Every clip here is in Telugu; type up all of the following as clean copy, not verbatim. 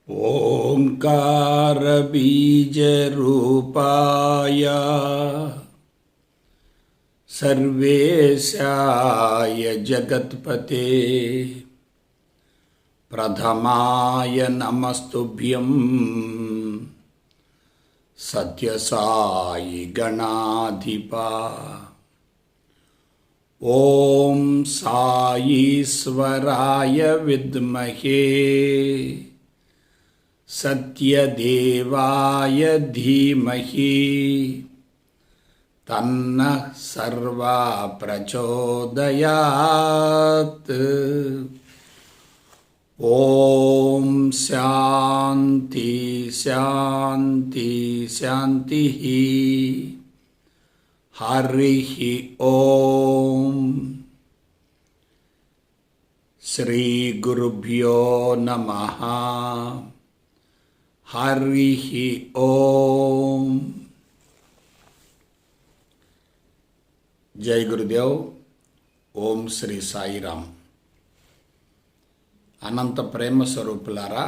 ओङ्कारबीजरूपाय सर्वेशाय जगत्पते प्रथमाय नमस्तुभ्यं सत्यसाई गणाधिपा। ॐ साईश्वराय विद्महे सत्यदेवाय धीमहि तन्नः सर्वा प्रचोदयात्। ॐ शान्ति शान्ति शान्तिः। हरिः ॐ। श्रीगुरुभ्यो नमः। हरिः ॐ। जय गुरुदेव। ఓం శ్రీ సాయిరామ్। అనంత ప్రేమ స్వరూపులారా,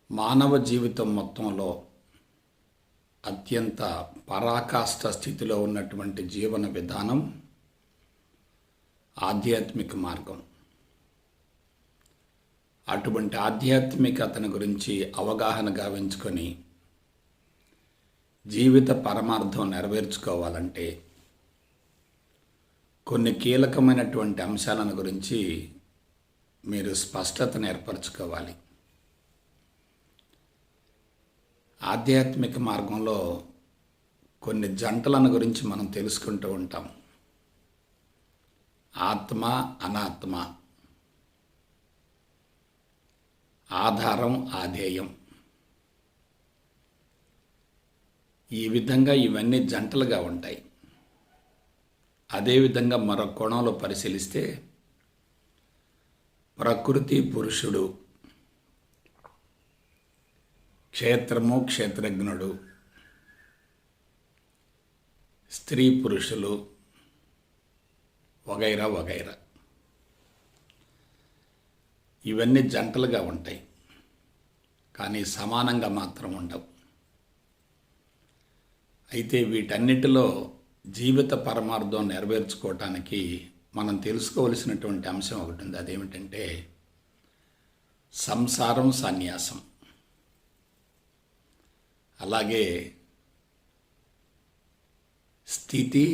మానవ జీవితం మొత్తంలో అత్యంత పరాకాష్ఠ స్థితిలో ఉన్నటువంటి జీవన విధానం ఆధ్యాత్మిక మార్గం. అటువంటి ఆధ్యాత్మికతను గురించి అవగాహన గావించుకొని జీవిత పరమార్థం నెరవేర్చుకోవాలంటే కొన్ని కీలకమైనటువంటి అంశాలను గురించి మీరు స్పష్టతను ఏర్పరచుకోవాలి. ఆధ్యాత్మిక మార్గంలో కొన్ని జంటలను గురించి మనం తెలుసుకుంటూ ఉంటాం. ఆత్మ, అనాత్మ, ఆధారం, ఆధేయం. ఈ విధంగా ఇవన్నీ జంటలుగా ఉంటాయి. అదేవిధంగా మరొక కోణంలో పరిశీలిస్తే ప్రకృతి పురుషుడు, క్షేత్రము క్షేత్రజ్ఞుడు, స్త్రీ పురుషులు వగైరా వగైరా, ఇవన్నీ జంటలుగా ఉంటాయి, కానీ సమానంగా మాత్రం ఉండవు. అయితే వీటన్నిటిలో జీవిత పరమార్థం నెరవేర్చుకోవటానికి మనం తెలుసుకోవలసినటువంటి అంశం ఒకటి ఉంది. అదేమిటంటే సంసారం, సన్యాసం. అలాగే స్థితి,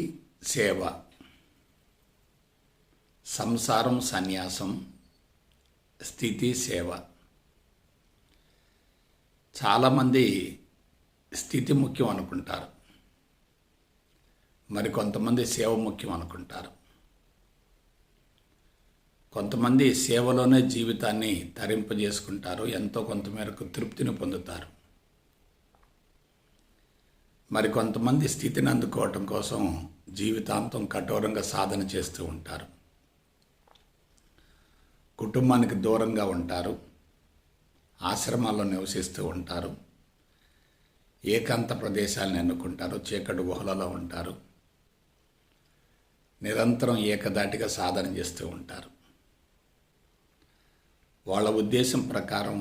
సేవ. సంసారం, సన్యాసం, స్థితి, సేవ. చాలామంది స్థితి ముఖ్యం అనుకుంటారు, మరి కొంతమంది సేవ ముఖ్యం అనుకుంటారు. కొంతమంది సేవలోనే జీవితాన్ని తరింపజేసుకుంటారు, ఎంతో కొంతమేరకు తృప్తిని పొందుతారు. మరి కొంతమంది స్థితిని అందుకోవటం కోసం జీవితాంతం కఠోరంగా సాధన చేస్తూ ఉంటారు. కుటుంబానికి దూరంగా ఉంటారు, ఆశ్రమాల్లో నివసిస్తూ ఉంటారు, ఏకాంత ప్రదేశాలను ఎన్నుకుంటారు, చీకటి గుహలలో ఉంటారు, నిరంతరం ఏకదాటిగా సాధన చేస్తూ ఉంటారు. వాళ్ళ ఉద్దేశం ప్రకారం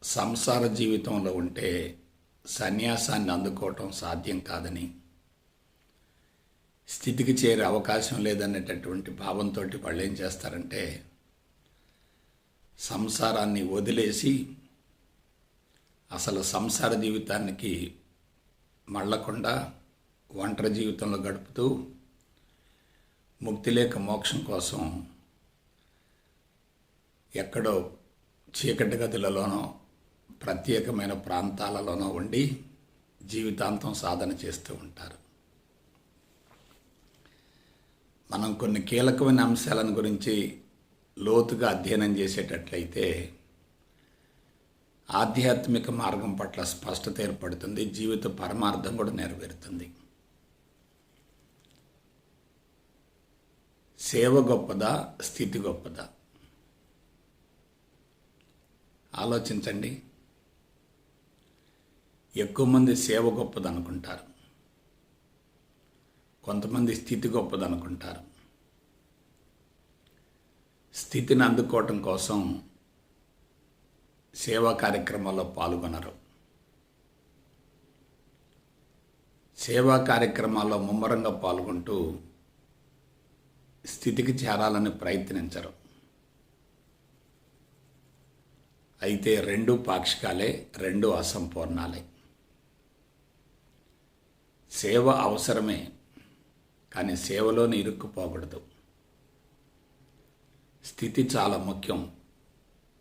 సంసార జీవితంలో ఉంటే సన్యాసాన్ని అందుకోవటం సాధ్యం కాదని, స్థితికి చేరే అవకాశం లేదనేటటువంటి భావంతో వాళ్ళు ఏం చేస్తారంటే సంసారాన్ని వదిలేసి అసలు సంసార జీవితానికి మళ్ళకుండా ఒంటరి జీవితంలో గడుపుతూ ముక్తి లేక మోక్షం కోసం ఎక్కడో చీకటి గదులలోనో ప్రత్యేకమైన ప్రాంతాలలోనో ఉండి జీవితాంతం సాధన చేస్తూ ఉంటారు. మనం కొన్ని కీలకమైన అంశాలను గురించి లోతుగా అధ్యయనం చేసేటట్లయితే ఆధ్యాత్మిక మార్గం పట్ల స్పష్టత ఏర్పడుతుంది, జీవిత పరమార్థం కూడా నెరవేరుతుంది. సేవ గొప్పదా, స్థితి గొప్పదా? ఆలోచించండి. ఎక్కువ మంది సేవ గొప్పదనుకుంటారు, కొంతమంది స్థితి గొప్పదనుకుంటారు. స్థితిని అందుకోవటం కోసం సేవా కార్యక్రమాల్లో పాల్గొనరు. సేవా కార్యక్రమాల్లో ముమ్మరంగా పాల్గొంటూ స్థితికి చేరాలని ప్రయత్నించరు. అయితే రెండు పాక్షికాలే, రెండు అసంపూర్ణాలే. సేవ అవసరమే, కానీ సేవలోని ఇరుక్కుపోకూడదు. స్థితి చాలా ముఖ్యం,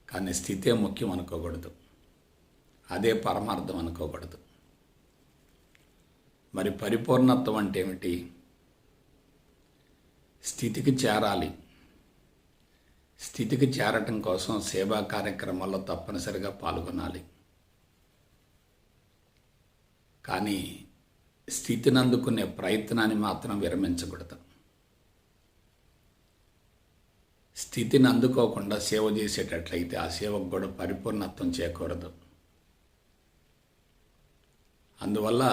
కానీ స్థితే ముఖ్యం అనుకోకూడదు. అదే పరమార్థం అనుకోకూడదు. మరి పరిపూర్ణత్వం అంటే ఏమిటి? స్థితికి చేరాలి. స్థితికి చేరటం కోసం సేవా కార్యక్రమాల్లో తప్పనిసరిగా పాల్గొనాలి. కానీ స్థితిని అందుకునే ప్రయత్నాన్ని మాత్రం విరమించకూడదు. స్థితిని అందుకోకుండా సేవ చేసేటట్లయితే ఆ సేవకు కూడా పరిపూర్ణత్వం చేకూరదు. అందువల్ల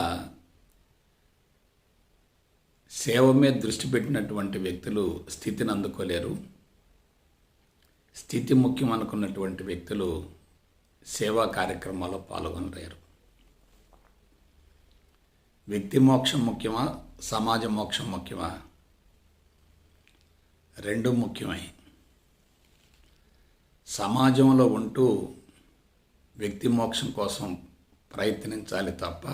సేవ మీద దృష్టి పెట్టినటువంటి వ్యక్తులు స్థితిని అందుకోలేరు. స్థితి ముఖ్యం అనుకున్నటువంటి వ్యక్తులు సేవా కార్యక్రమాల్లో పాల్గొనలేరు. వ్యక్తి మోక్షం ముఖ్యమా, సమాజ మోక్షం ముఖ్యమా? రెండు ముఖ్యమే. సమాజంలో ఉంటూ వ్యక్తి మోక్షం కోసం ప్రయత్నించాలి తప్ప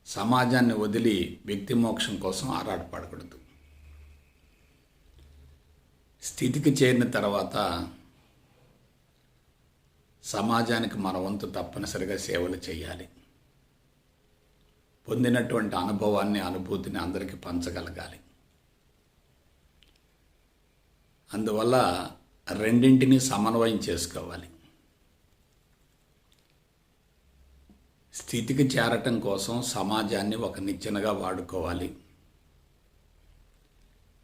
సమాజాన్ని వదిలి వ్యక్తి మోక్షం కోసం ఆరాటపడకూడదు. స్థితికి చేరిన తర్వాత సమాజానికి మన వంతు తప్పనిసరిగా సేవలు చేయాలి. పొందినటువంటి అనుభవాన్ని, అనుభూతిని అందరికీ పంచగలగాలి. అందువల్ల రెండింటినీ సమన్వయం చేసుకోవాలి. స్థితికి చేరటం కోసం సమాజాన్ని ఒక నిచ్చెనగా వాడుకోవాలి.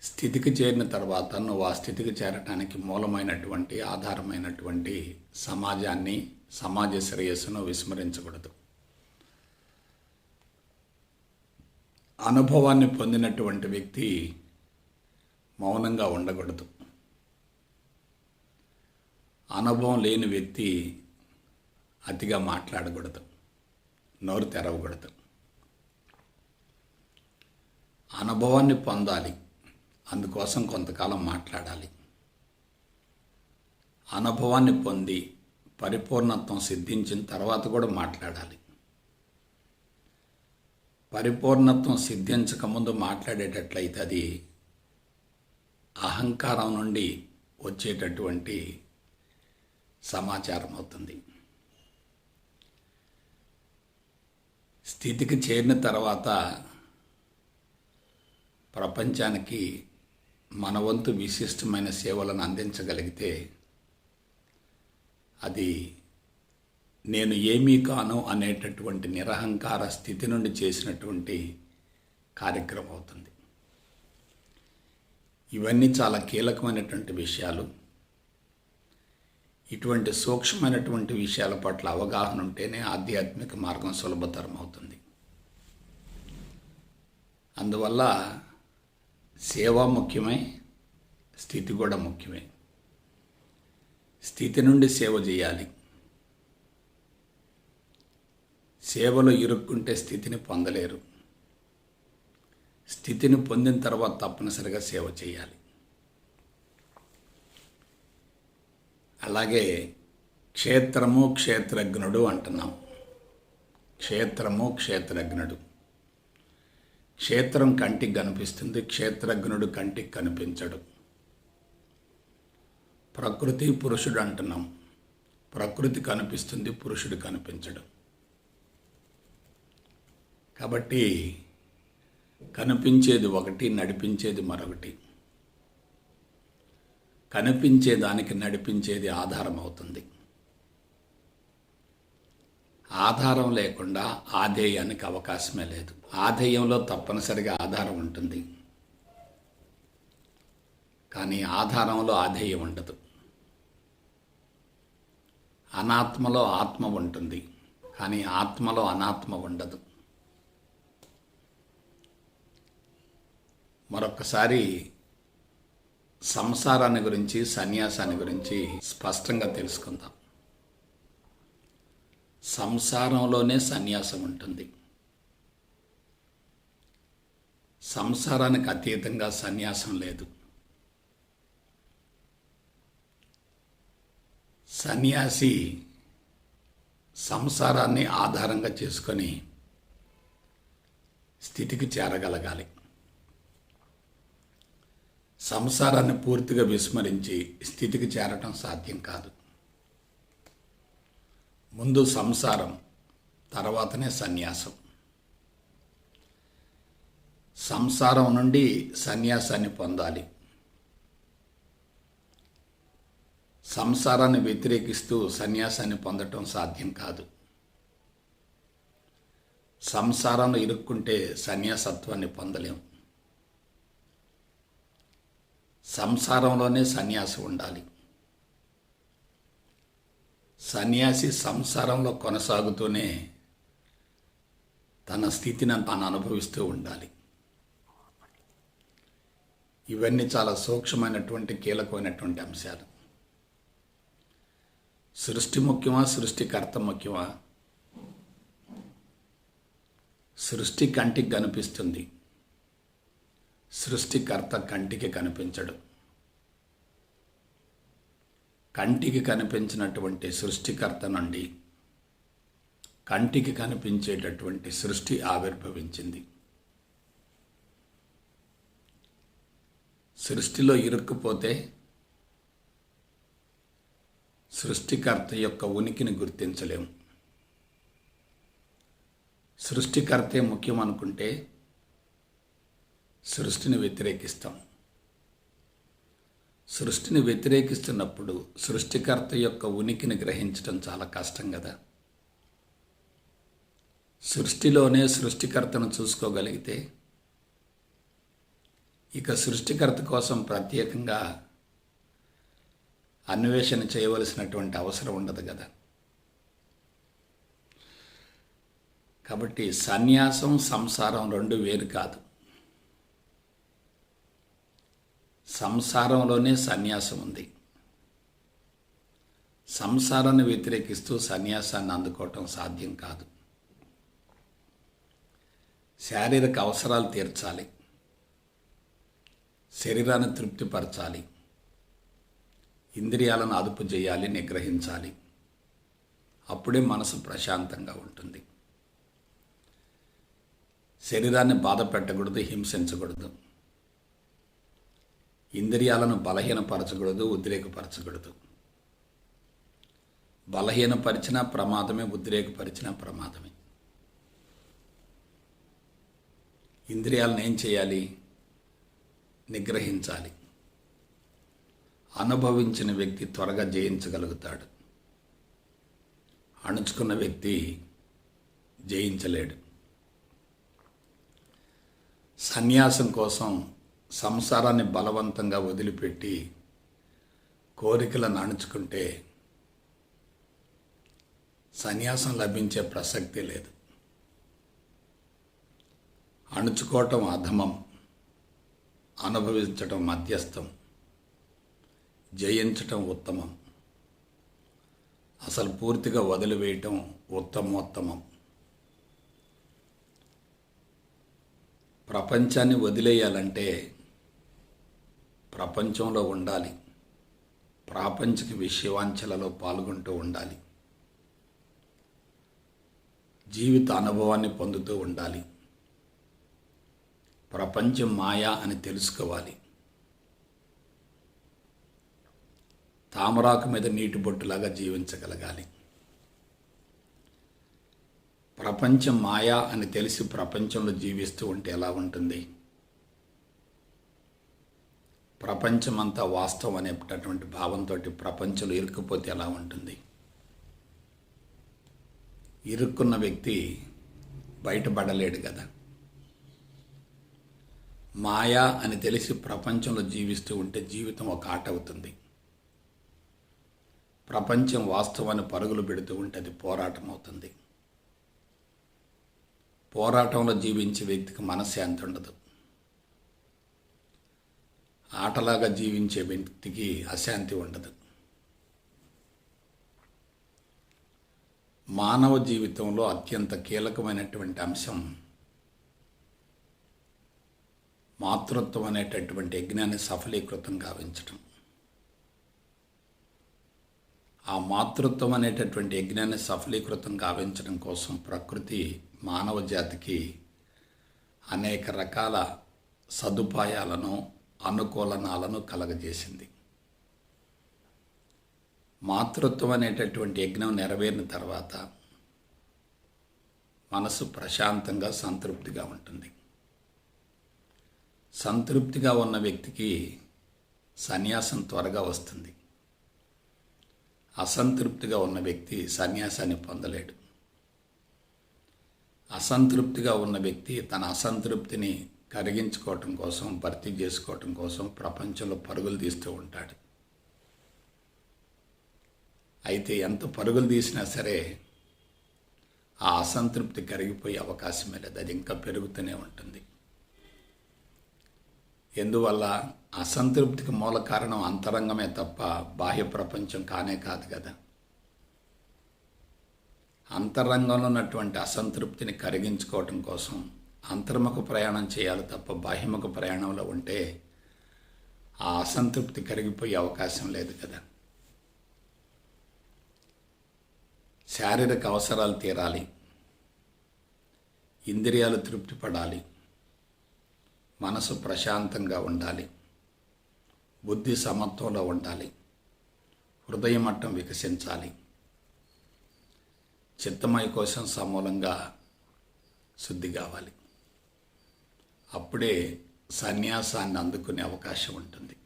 స్థితికి చేరిన తర్వాత నువ్వు ఆ స్థితికి చేరటానికి మూలమైనటువంటి, ఆధారమైనటువంటి సమాజాన్ని, సమాజ శ్రేయస్సును విస్మరించకూడదు. అనుభవాన్ని పొందినటువంటి వ్యక్తి మౌనంగా ఉండకూడదు. అనుభవం లేని వ్యక్తి అతిగా మాట్లాడకూడదు, నోరు తెరవకూడదు. అనుభవాన్ని పొందాలి, అందుకోసం కొంతకాలం మాట్లాడాలి. అనుభవాన్ని పొంది పరిపూర్ణత్వం సిద్ధించిన తర్వాత కూడా మాట్లాడాలి. పరిపూర్ణత్వం సిద్ధించకముందు మాట్లాడేటట్లయితే అది అహంకారం నుండి వచ్చేటటువంటి సమాచారం అవుతుంది. స్థితికి చేరిన తర్వాత ప్రపంచానికి మన వంతు విశిష్టమైన సేవలను అందించగలిగితే అది నేను ఏమీ కాను అనేటటువంటి నిరహంకార స్థితి నుండి చేసినటువంటి కార్యక్రమం అవుతుంది. ఇవన్నీ చాలా కీలకమైనటువంటి విషయాలు. ఇటువంటి సూక్ష్మమైనటువంటి విషయాల పట్ల అవగాహన ఉంటేనే ఆధ్యాత్మిక మార్గం సులభతరం అవుతుంది. అందువల్ల సేవ ముఖ్యమే, స్థితి కూడా ముఖ్యమే. స్థితి నుండి సేవ చేయాలి. సేవలో ఇరుక్కుంటే స్థితిని పొందలేరు. స్థితిని పొందిన తర్వాత తప్పనిసరిగా సేవ చేయాలి. అలాగే క్షేత్రము, క్షేత్రజ్ఞుడు అంటున్నాం. క్షేత్రము, క్షేత్రజ్ఞుడు. క్షేత్రం కంటికి కనిపిస్తుంది, క్షేత్రజ్ఞుడు కంటికి కనిపించడు. ప్రకృతి, పురుషుడు అంటున్నాం. ప్రకృతి కనిపిస్తుంది, పురుషుడు కనిపించడు. కాబట్టి కనిపించేది ఒకటి, నడిపించేది మరొకటి. కనిపించేదానికి నడిపించేది ఆధారం అవుతుంది. ఆధారం లేకుండా ఆధేయానికి అవకాశమే లేదు. ఆధేయంలో తప్పనిసరిగా ఆధారం ఉంటుంది, కానీ ఆధారంలో ఆధేయం ఉండదు. అనాత్మలో ఆత్మ ఉంటుంది, కానీ ఆత్మలో అనాత్మ ఉండదు. మరొకసారి సంసారాన్ని గురించి, సన్యాసాన్ని గురించి స్పష్టంగా తెలుసుకుందాం. సంసారంలోనే సన్యాసం ఉంటుంది. సంసారానికి అతీతంగా సన్యాసం లేదు. సన్యాసి సంసారాన్ని ఆధారంగా చేసుకొని స్థితికి చేరగలగాలి. సంసారాన్ని పూర్తిగా విస్మరించి స్థితికి చేరటం సాధ్యం కాదు. ముందు సంసారం, తర్వాతనే సన్యాసం. సంసారం నుండి సన్యాసాన్ని పొందాలి. సంసారాన్ని వ్యతిరేకిస్తూ సన్యాసాన్ని పొందటం సాధ్యం కాదు. సంసారంలో ఇరుక్కుంటే సన్యాసత్వాన్ని పొందలేం. సంసారంలోనే సన్యాసి ఉండాలి. సన్యాసి సంసారంలో కొనసాగుతూనే తన స్థితిని తాను అనుభవిస్తూ ఉండాలి. ఇవన్నీ చాలా సూక్ష్మమైనటువంటి కీలకమైనటువంటి అంశాలు. సృష్టి ముఖ్యమా, సృష్టికర్త ముఖ్యమా? సృష్టి కంటికి కనిపిస్తుంది, సృష్టికర్త కంటికి కనిపించడు. కంటికి కనిపించినటువంటి సృష్టికర్త నుండి కంటికి కనిపించేటటువంటి సృష్టి ఆవిర్భవించింది. సృష్టిలో ఇరుక్కుపోతే సృష్టికర్త యొక్క ఉనికిని గుర్తించలేము. సృష్టికర్తే ముఖ్యం అనుకుంటే సృష్టిని వ్యతిరేకిస్తాం. సృష్టిని వ్యతిరేకిస్తున్నప్పుడు సృష్టికర్త యొక్క ఉనికిని గ్రహించడం చాలా కష్టం కదా. సృష్టిలోనే సృష్టికర్తను చూసుకోగలిగితే ఇక సృష్టికర్త కోసం ప్రత్యేకంగా అన్వేషణ చేయవలసినటువంటి అవసరం ఉండదు కదా. కాబట్టి సన్యాసం, సంసారం రెండు వేరు కాదు. సంసారంలోనే సన్యాసం ఉంది. సంసారాన్ని వ్యతిరేకిస్తూ సన్యాసాన్ని అందుకోవటం సాధ్యం కాదు. శారీరక అవసరాలు తీర్చాలి, శరీరాన్ని తృప్తిపరచాలి, ఇంద్రియాలను అదుపు చేయాలి, నిగ్రహించాలి. అప్పుడే మనసు ప్రశాంతంగా ఉంటుంది. శరీరాన్ని బాధ పెట్టకూడదు, హింసించకూడదు. ఇంద్రియాలను బలహీనపరచకూడదు, ఉద్రేకపరచకూడదు. బలహీనపరిచిన ప్రమాదమే, ఉద్రేకపరిచిన ప్రమాదమే. ఇంద్రియాలను ఏం చేయాలి? నిగ్రహించాలి. అనుభవించిన వ్యక్తి త్వరగా జయించగలుగుతాడు. అణుచుకున్న వ్యక్తి జయించలేడు. సన్యాసం కోసం సంసారాన్ని బలవంతంగా వదిలిపెట్టి కోరికలను అణుచుకుంటే సన్యాసం లభించే ప్రసక్తి లేదు. అణుచుకోవటం అధమం, అనుభవించటం మధ్యస్థం, జయించటం ఉత్తమం. అసలు పూర్తిగా వదిలివేయటం ఉత్తమోత్తమం. ప్రపంచాన్ని వదిలేయాలంటే ప్రపంచంలో ఉండాలి, ప్రాపంచిక విషయవాంఛలలో పాల్గొంటూ ఉండాలి, జీవిత అనుభవాన్ని పొందుతూ ఉండాలి. ప్రపంచం మాయా అని తెలుసుకోవాలి. తామరాకు మీద నీటి బొట్టులాగా జీవించగలగాలి. ప్రపంచం మాయా అని తెలిసి ప్రపంచంలో జీవిస్తూ ఉంటే ఎలా ఉంటుంది? ప్రపంచమంతా వాస్తవం అనేటటువంటి భావంతో ప్రపంచంలో ఇరుక్కుపోతే ఎలా ఉంటుంది? ఇరుక్కున్న వ్యక్తి బయటపడలేడు కదా. మాయా అని తెలిసి ప్రపంచంలో జీవిస్తూ ఉంటే జీవితం ఒక ఆట అవుతుంది. ప్రపంచం వాస్తవాన్ని పరుగులు పెడుతూ ఉంటే అది పోరాటం అవుతుంది. పోరాటంలో జీవించే వ్యక్తికి మనశ్శాంతి ఉండదు. ఆటలాగా జీవించే వ్యక్తికి అశాంతి ఉండదు. మానవ జీవితంలో అత్యంత కీలకమైనటువంటి అంశం మాతృత్వం అనేటటువంటి యజ్ఞాన్ని సఫలీకృతం గావించటం. ఆ మాతృత్వం అనేటటువంటి యజ్ఞాన్ని సఫలీకృతం గావించడం కోసం ప్రకృతి మానవ జాతికి అనేక రకాల సదుపాయాలను అనుకూలనాలను కలగజేసింది. మాతృత్వం అనేటటువంటి యజ్ఞం నెరవేరిన తర్వాత మనసు ప్రశాంతంగా సంతృప్తిగా ఉంటుంది. సంతృప్తిగా ఉన్న వ్యక్తికి సన్యాసం త్వరగా వస్తుంది. అసంతృప్తిగా ఉన్న వ్యక్తి సన్యాసాన్ని పొందలేడు. అసంతృప్తిగా ఉన్న వ్యక్తి తన అసంతృప్తిని కరిగించుకోవటం కోసం, భర్తీ చేసుకోవటం కోసం ప్రపంచంలో పరుగులు తీస్తూ ఉంటాడు. అయితే ఎంత పరుగులు తీసినా సరే ఆ అసంతృప్తి కరిగిపోయే అవకాశమే లేదు. అది ఇంకా పెరుగుతూనే ఉంటుంది. ఎందువల్ల అసంతృప్తికి మూల కారణం అంతరంగమే తప్ప బాహ్య ప్రపంచం కానే కాదు కదా. అంతరంగంలో ఉన్నటువంటి అసంతృప్తిని కరిగించుకోవటం కోసం అంతర్ముఖ ప్రయాణం చేయాలి తప్ప బాహ్యముఖ ప్రయాణంలో ఉంటే ఆ అసంతృప్తి కరిగిపోయే అవకాశం లేదు కదా. శారీరక అవసరాలు తీరాలి, ఇంద్రియాలు తృప్తి పడాలి, మనసు ప్రశాంతంగా ఉండాలి, బుద్ధి సమత్వంలో ఉండాలి, హృదయ మట్టం వికసించాలి, చిత్తమయ కోసం సమూలంగా శుద్ధి కావాలి. అప్పుడే సన్యాసాన్ని అందుకునే అవకాశం ఉంటుంది.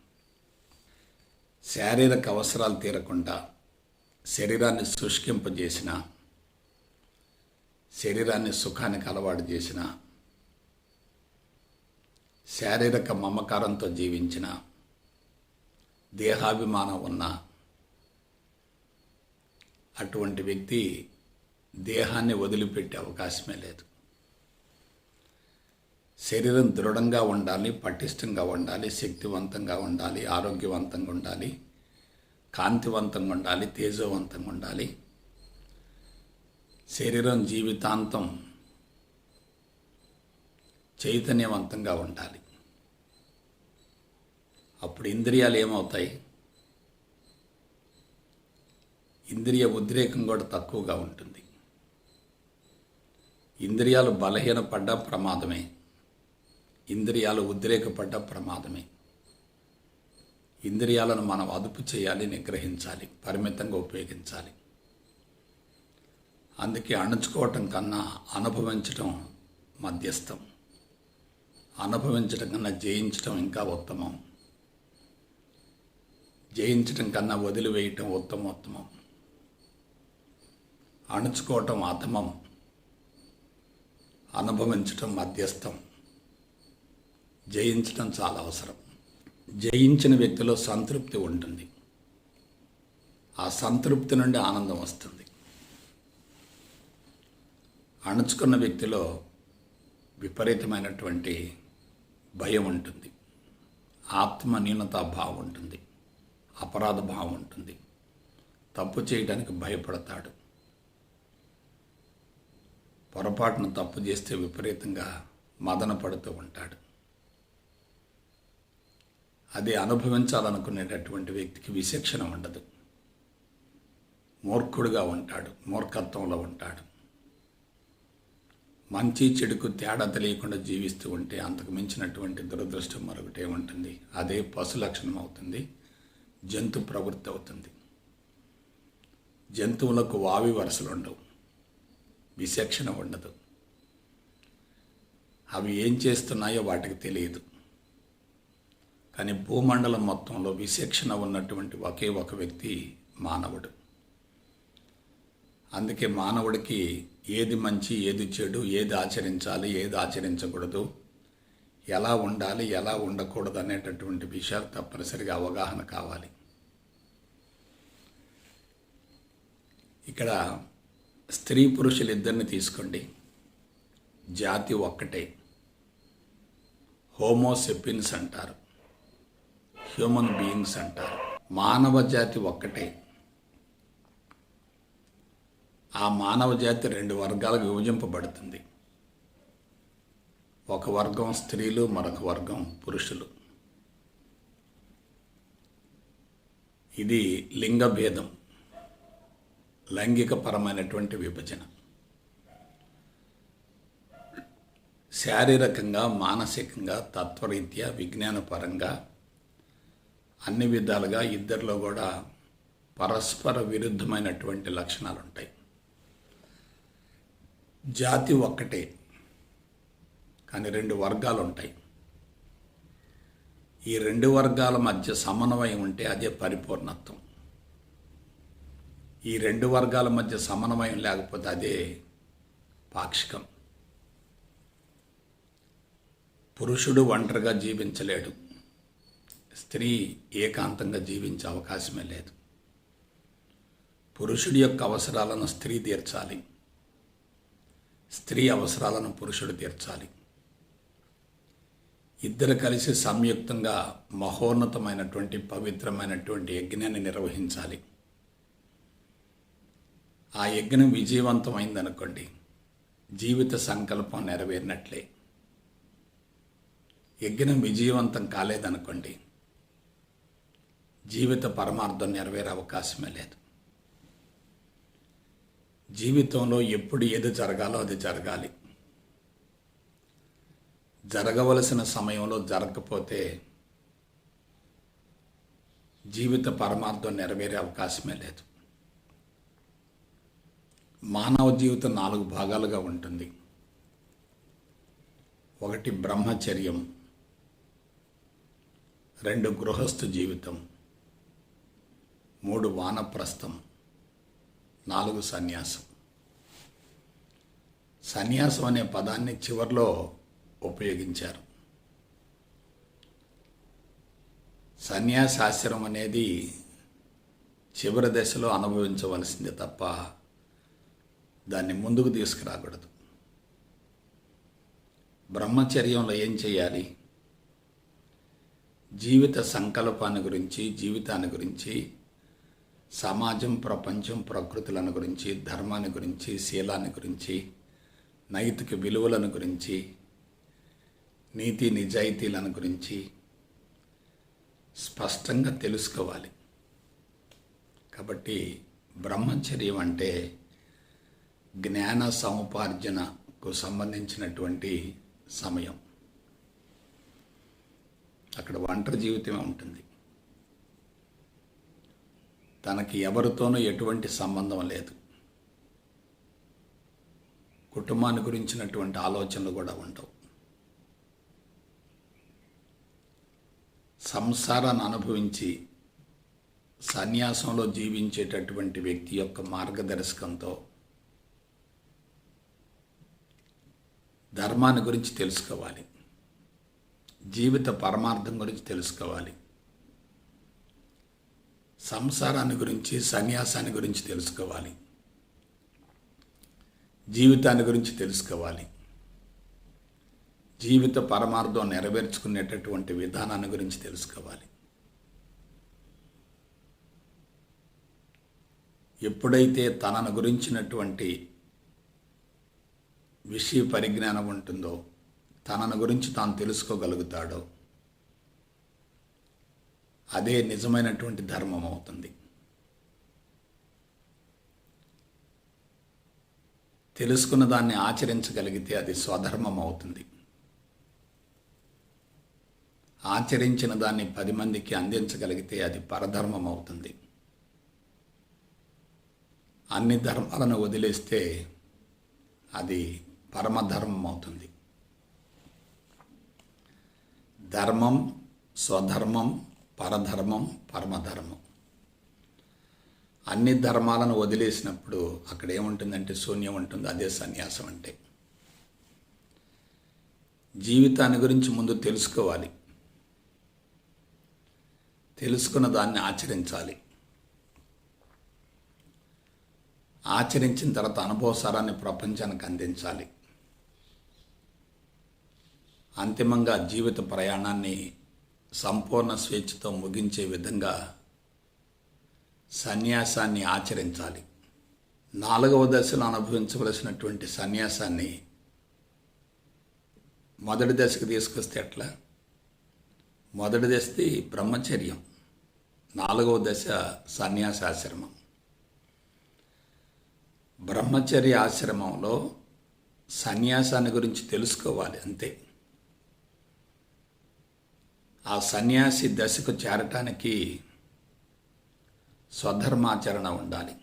శారీరక అవసరాలు తీరకుండా శరీరాన్ని శుష్కింపజేసిన, శరీరాన్ని సుఖానికి అలవాటు చేసిన, శారీరక మమకారంతో జీవించిన, దేహాభిమానం ఉన్న అటువంటి వ్యక్తి దేహాన్ని వదిలిపెట్టే అవకాశమే లేదు. శరీరం దృఢంగా ఉండాలి, పటిష్టంగా ఉండాలి, శక్తివంతంగా ఉండాలి, ఆరోగ్యవంతంగా ఉండాలి, కాంతివంతంగా ఉండాలి, తేజోవంతంగా ఉండాలి. శరీరం జీవితాంతం చైతన్యవంతంగా ఉండాలి. అప్పుడు ఇంద్రియాలు ఏమవుతాయి? ఇంద్రియ ఉద్రేకం కూడా తక్కువగా ఉంటుంది. ఇంద్రియాలు బలహీనపడ్డా ప్రమాదమే, ఇంద్రియాలు ఉద్రేకపడ్డా ప్రమాదమే. ఇంద్రియాలను మనం అదుపు చేయాలి, నిగ్రహించాలి, పరిమితంగా ఉపయోగించాలి. అందుకే అణుచుకోవటం కన్నా అనుభవించటం మధ్యస్థం, అనుభవించటం కన్నా జయించటం ఇంకా ఉత్తమం, జయించటం కన్నా వదిలివేయటం ఉత్తమోత్తమం. అణుచుకోవటం అధమం, అనుభవించటం మధ్యస్థం, జయించటం చాలా అవసరం. జయించిన వ్యక్తిలో సంతృప్తి ఉంటుంది. ఆ సంతృప్తి నుండి ఆనందం వస్తుంది. అణుచుకున్న వ్యక్తిలో విపరీతమైనటువంటి భయం ఉంటుంది, ఆత్మ న్యూనతా భావం ఉంటుంది, అపరాధ భావం ఉంటుంది, తప్పు చేయడానికి భయపడతాడు. పొరపాటును తప్పు చేస్తే విపరీతంగా మదన పడుతూ ఉంటాడు. అది అనుభవించాలనుకునేటటువంటి వ్యక్తికి విచక్షణ ఉండదు, మూర్ఖుడుగా ఉంటాడు, మూర్ఖత్వంలో ఉంటాడు. మంచి చెడుకు తేడా తెలియకుండా జీవిస్తూ ఉంటే అంతకు మించినటువంటి దురదృష్టం మరొకటి ఏముంటుంది? అదే పశు లక్షణం అవుతుంది, జంతు ప్రవృత్తి అవుతుంది. జంతువులకు వావి వరసలు ఉండవు, విచక్షణ ఉండదు. అవి ఏం చేస్తున్నాయో వాటికి తెలియదు. కానీ భూమండలం మొత్తంలో విచక్షణ ఉన్నటువంటి ఒకే ఒక వ్యక్తి మానవుడు. అందుకే మానవుడికి ఏది మంచి, ఏది చెడు, ఏది ఆచరించాలి, ఏది ఆచరించకూడదు, ఎలా ఉండాలి, ఎలా ఉండకూడదు అనేటటువంటి విషయాలు తప్పనిసరిగా అవగాహన కావాలి. ఇక్కడ స్త్రీ పురుషులిద్దరిని తీసుకోండి, జాతి ఒక్కటే, హోమోసెపిన్స్ అంటారు, హ్యూమన్ బీయింగ్స్ అంటారు. మానవ జాతి ఒక్కటే. ఆ మానవ జాతి 2 వర్గాలకు విభజింపబడుతుంది. ఒక వర్గం స్త్రీలు, మరొక వర్గం పురుషులు. ఇది లింగభేదం, లైంగికపరమైనటువంటి విభజన. శారీరకంగా, మానసికంగా, తత్వరీత్యా, విజ్ఞానపరంగా అన్ని విధాలుగా ఇద్దరిలో కూడా పరస్పర విరుద్ధమైనటువంటి లక్షణాలు ఉంటాయి. జాతి ఒక్కటే, కానీ 2 వర్గాలు ఉంటాయి. ఈ 2 వర్గాల మధ్య సమన్వయం ఉంటే అదే పరిపూర్ణత్వం. ఈ 2 వర్గాల మధ్య సమన్వయం లేకపోతే అదే పాక్షికం. పురుషుడు ఒంటరిగా జీవించలేడు, స్త్రీ ఏకాంతంగా జీవించే అవకాశమే లేదు. పురుషుడి యొక్క అవసరాలను స్త్రీ తీర్చాలి, స్త్రీ అవసరాలను పురుషుడు తీర్చాలి. ఇద్దరు కలిసి సంయుక్తంగా మహోన్నతమైనటువంటి పవిత్రమైనటువంటి యజ్ఞాన్ని నిర్వహించాలి. ఆ యజ్ఞం విజయవంతమైందనుకోండి, జీవిత సంకల్పం నెరవేరినట్లే. యజ్ఞం విజయవంతం కాలేదనుకోండి, జీవిత పరమార్థం నెరవేరే అవకాశమే లేదు. జీవితంలో ఎప్పుడు ఏది జరగాలో అది జరగాలి. జరగవలసిన సమయంలో జరగకపోతే జీవిత పరమార్థం నెరవేరే అవకాశమే లేదు. మానవ జీవితం 4 భాగాలుగా ఉంటుంది. 1 బ్రహ్మచర్యం, 2 గృహస్థు జీవితం, 3 వానప్రస్థం, 4 సన్యాసం. సన్యాసం అనే పదాన్ని చివర్లో ఉపయోగించారు. సన్యాసాశ్రమం అనేది చివరి దశలో అనుభవించవలసిందే తప్ప దాన్ని ముందుకు తీసుకురాకూడదు. బ్రహ్మచర్యంలో ఏం చేయాలి? జీవిత సంకల్పాన్ని గురించి, జీవితాన్ని గురించి, సమాజం, ప్రపంచం, ప్రకృతులను గురించి, ధర్మాన్ని గురించి, శీలాన్ని గురించి, నైతిక విలువలను గురించి, నీతి నిజాయితీలను గురించి స్పష్టంగా తెలుసుకోవాలి. కాబట్టి బ్రహ్మచర్యం అంటే జ్ఞాన సముపార్జనకు సంబంధించినటువంటి సమయం. అక్కడ ఒంటరి జీవితమే ఉంటుంది. తనకి ఎవరితోనూ ఎటువంటి సంబంధం లేదు. కుటుంబాన్ని గురించినటువంటి ఆలోచనలు కూడా ఉండవు. సంసారాన్ని అనుభవించి సన్యాసంలో జీవించేటటువంటి వ్యక్తి యొక్క మార్గదర్శకంతో ధర్మాన్ని గురించి తెలుసుకోవాలి, జీవిత పరమార్థం గురించి తెలుసుకోవాలి, సంసారాన్ని గురించి, సన్యాసాన్ని గురించి తెలుసుకోవాలి, జీవితాన్ని గురించి తెలుసుకోవాలి, జీవిత పరమార్థం నెరవేర్చుకునేటటువంటి విధానాన్ని గురించి తెలుసుకోవాలి. ఎప్పుడైతే తనను గురించినటువంటి విషయ పరిజ్ఞానం ఉంటుందో, తనను గురించి తాను తెలుసుకోగలుగుతాడో, అదే నిజమైనటువంటి ధర్మం అవుతుంది. తెలుసుకున్న దాన్ని ఆచరించగలిగితే అది స్వధర్మం అవుతుంది. ఆచరించిన దాన్ని 10 మందికి అందించగలిగితే అది పరధర్మం అవుతుంది. అన్ని ధర్మాలను వదిలేస్తే అది పరమధర్మం అవుతుంది. ధర్మం, స్వధర్మం, పరధర్మం, పరమధర్మం. అన్ని ధర్మాలను వదిలేసినప్పుడు అక్కడ ఏముంటుందంటే శూన్యం ఉంటుంది. అదే సన్యాసం అంటే. జీవితాన్ని గురించి ముందు తెలుసుకోవాలి, తెలుసుకున్న దాన్ని ఆచరించాలి. ఆచరించిన తర్వాత అనుభవసారాన్ని ప్రపంచానికి అందించాలి. అంతిమంగా జీవిత ప్రయాణాన్ని సంపూర్ణ స్వేచ్ఛతో ముగించే విధంగా సన్యాసాన్ని ఆచరించాలి. 4వ దశలో అనుభవించవలసినటువంటి సన్యాసాన్ని మొదటి దశకు తీసుకొస్తే ఎట్లా? మొదటి దశది బ్రహ్మచర్యం, 4వ దశ సన్యాసాశ్రమం. బ్రహ్మచర్య ఆశ్రమంలో సన్యాసాన్ని గురించి తెలుసుకోవాలి అంతే. ఆ సన్యాసి దశకు చేరటానికి స్వధర్మాచరణ ఉండాలి.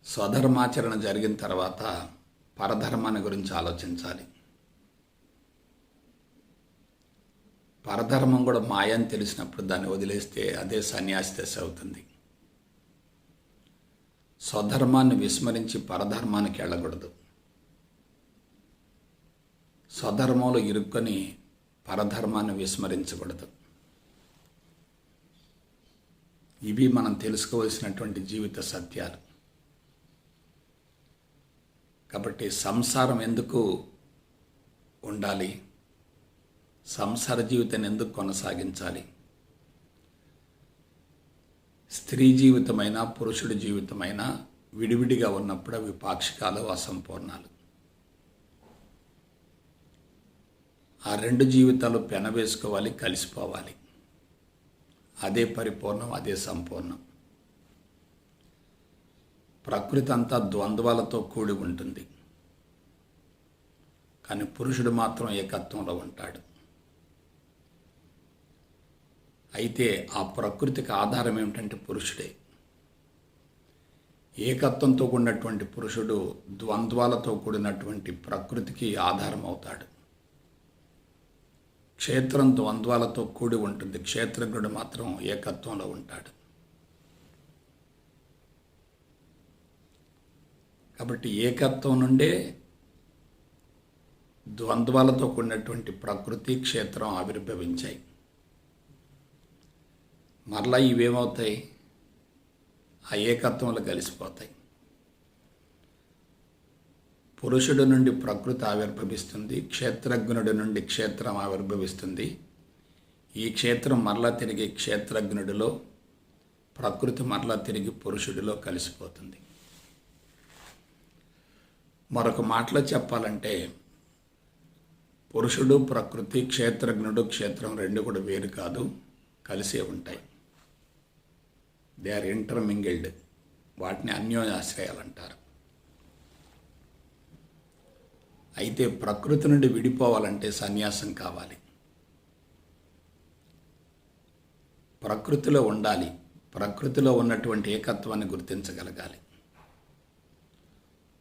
స్వధర్మాచరణ జరిగిన తర్వాత పరధర్మాన్ని గురించి ఆలోచించాలి. పరధర్మం కూడా మాయ అని తెలిసినప్పుడు దాన్ని వదిలేస్తే అదే సన్యాసి దశ అవుతుంది. స్వధర్మాన్ని విస్మరించి పరధర్మానికి వెళ్ళకూడదు. స్వధర్మంలో ఇరుక్కొని పరధర్మాన్ని విస్మరించకూడదు. ఇవి మనం తెలుసుకోవలసినటువంటి జీవిత సత్యాలు. కాబట్టి సంసారం ఎందుకు ఉండాలి? సంసార జీవితాన్ని ఎందుకు కొనసాగించాలి? స్త్రీ జీవితమైనా పురుషుడి జీవితమైనా విడివిడిగా ఉన్నప్పుడు అవి పాక్షికాలు, అసంపూర్ణాలు. ఆ 2 జీవితాలు పెనవేసుకోవాలి, కలిసిపోవాలి. అదే పరిపూర్ణం, అదే సంపూర్ణం. ప్రకృతి అంతా ద్వంద్వాలతో కూడి ఉంటుంది, కానీ పురుషుడు మాత్రం ఏకత్వంలో ఉంటాడు. అయితే ఆ ప్రకృతికి ఆధారం ఏమిటంటే పురుషుడే. ఏకత్వంతో కూడినటువంటి పురుషుడు ద్వంద్వాలతో కూడినటువంటి ప్రకృతికి ఆధారం అవుతాడు. క్షేత్రం ద్వంద్వాలతో కూడి ఉంటుంది, క్షేత్రజ్ఞుడు మాత్రం ఏకత్వంలో ఉంటాడు. కాబట్టి ఏకత్వం నుండే ద్వంద్వాలతో కూడినటువంటి ప్రకృతి, క్షేత్రం ఆవిర్భవించాయి. మరలా ఇవేమవుతాయి? ఆ ఏకత్వంలో కలిసిపోతాయి. పురుషుడి నుండి ప్రకృతి ఆవిర్భవిస్తుంది, క్షేత్రజ్ఞుడి నుండి క్షేత్రం ఆవిర్భవిస్తుంది. ఈ క్షేత్రం మరలా తిరిగి క్షేత్రజ్ఞుడిలో, ప్రకృతి మరలా తిరిగి పురుషుడిలో కలిసిపోతుంది. మరొక మాటలో చెప్పాలంటే పురుషుడు, ప్రకృతి, క్షేత్రజ్ఞుడు, క్షేత్రం 2 కూడా వేరు కాదు, కలిసే ఉంటాయి. They are intermingled. వాటిని అన్యోన్యాశ్రయాలు అంటారు. అయితే ప్రకృతి నుండి విడిపోవాలంటే సన్యాసం కావాలి. ప్రకృతిలో ఉండాలి, ప్రకృతిలో ఉన్నటువంటి ఏకత్వాన్ని గుర్తించగలగాలి.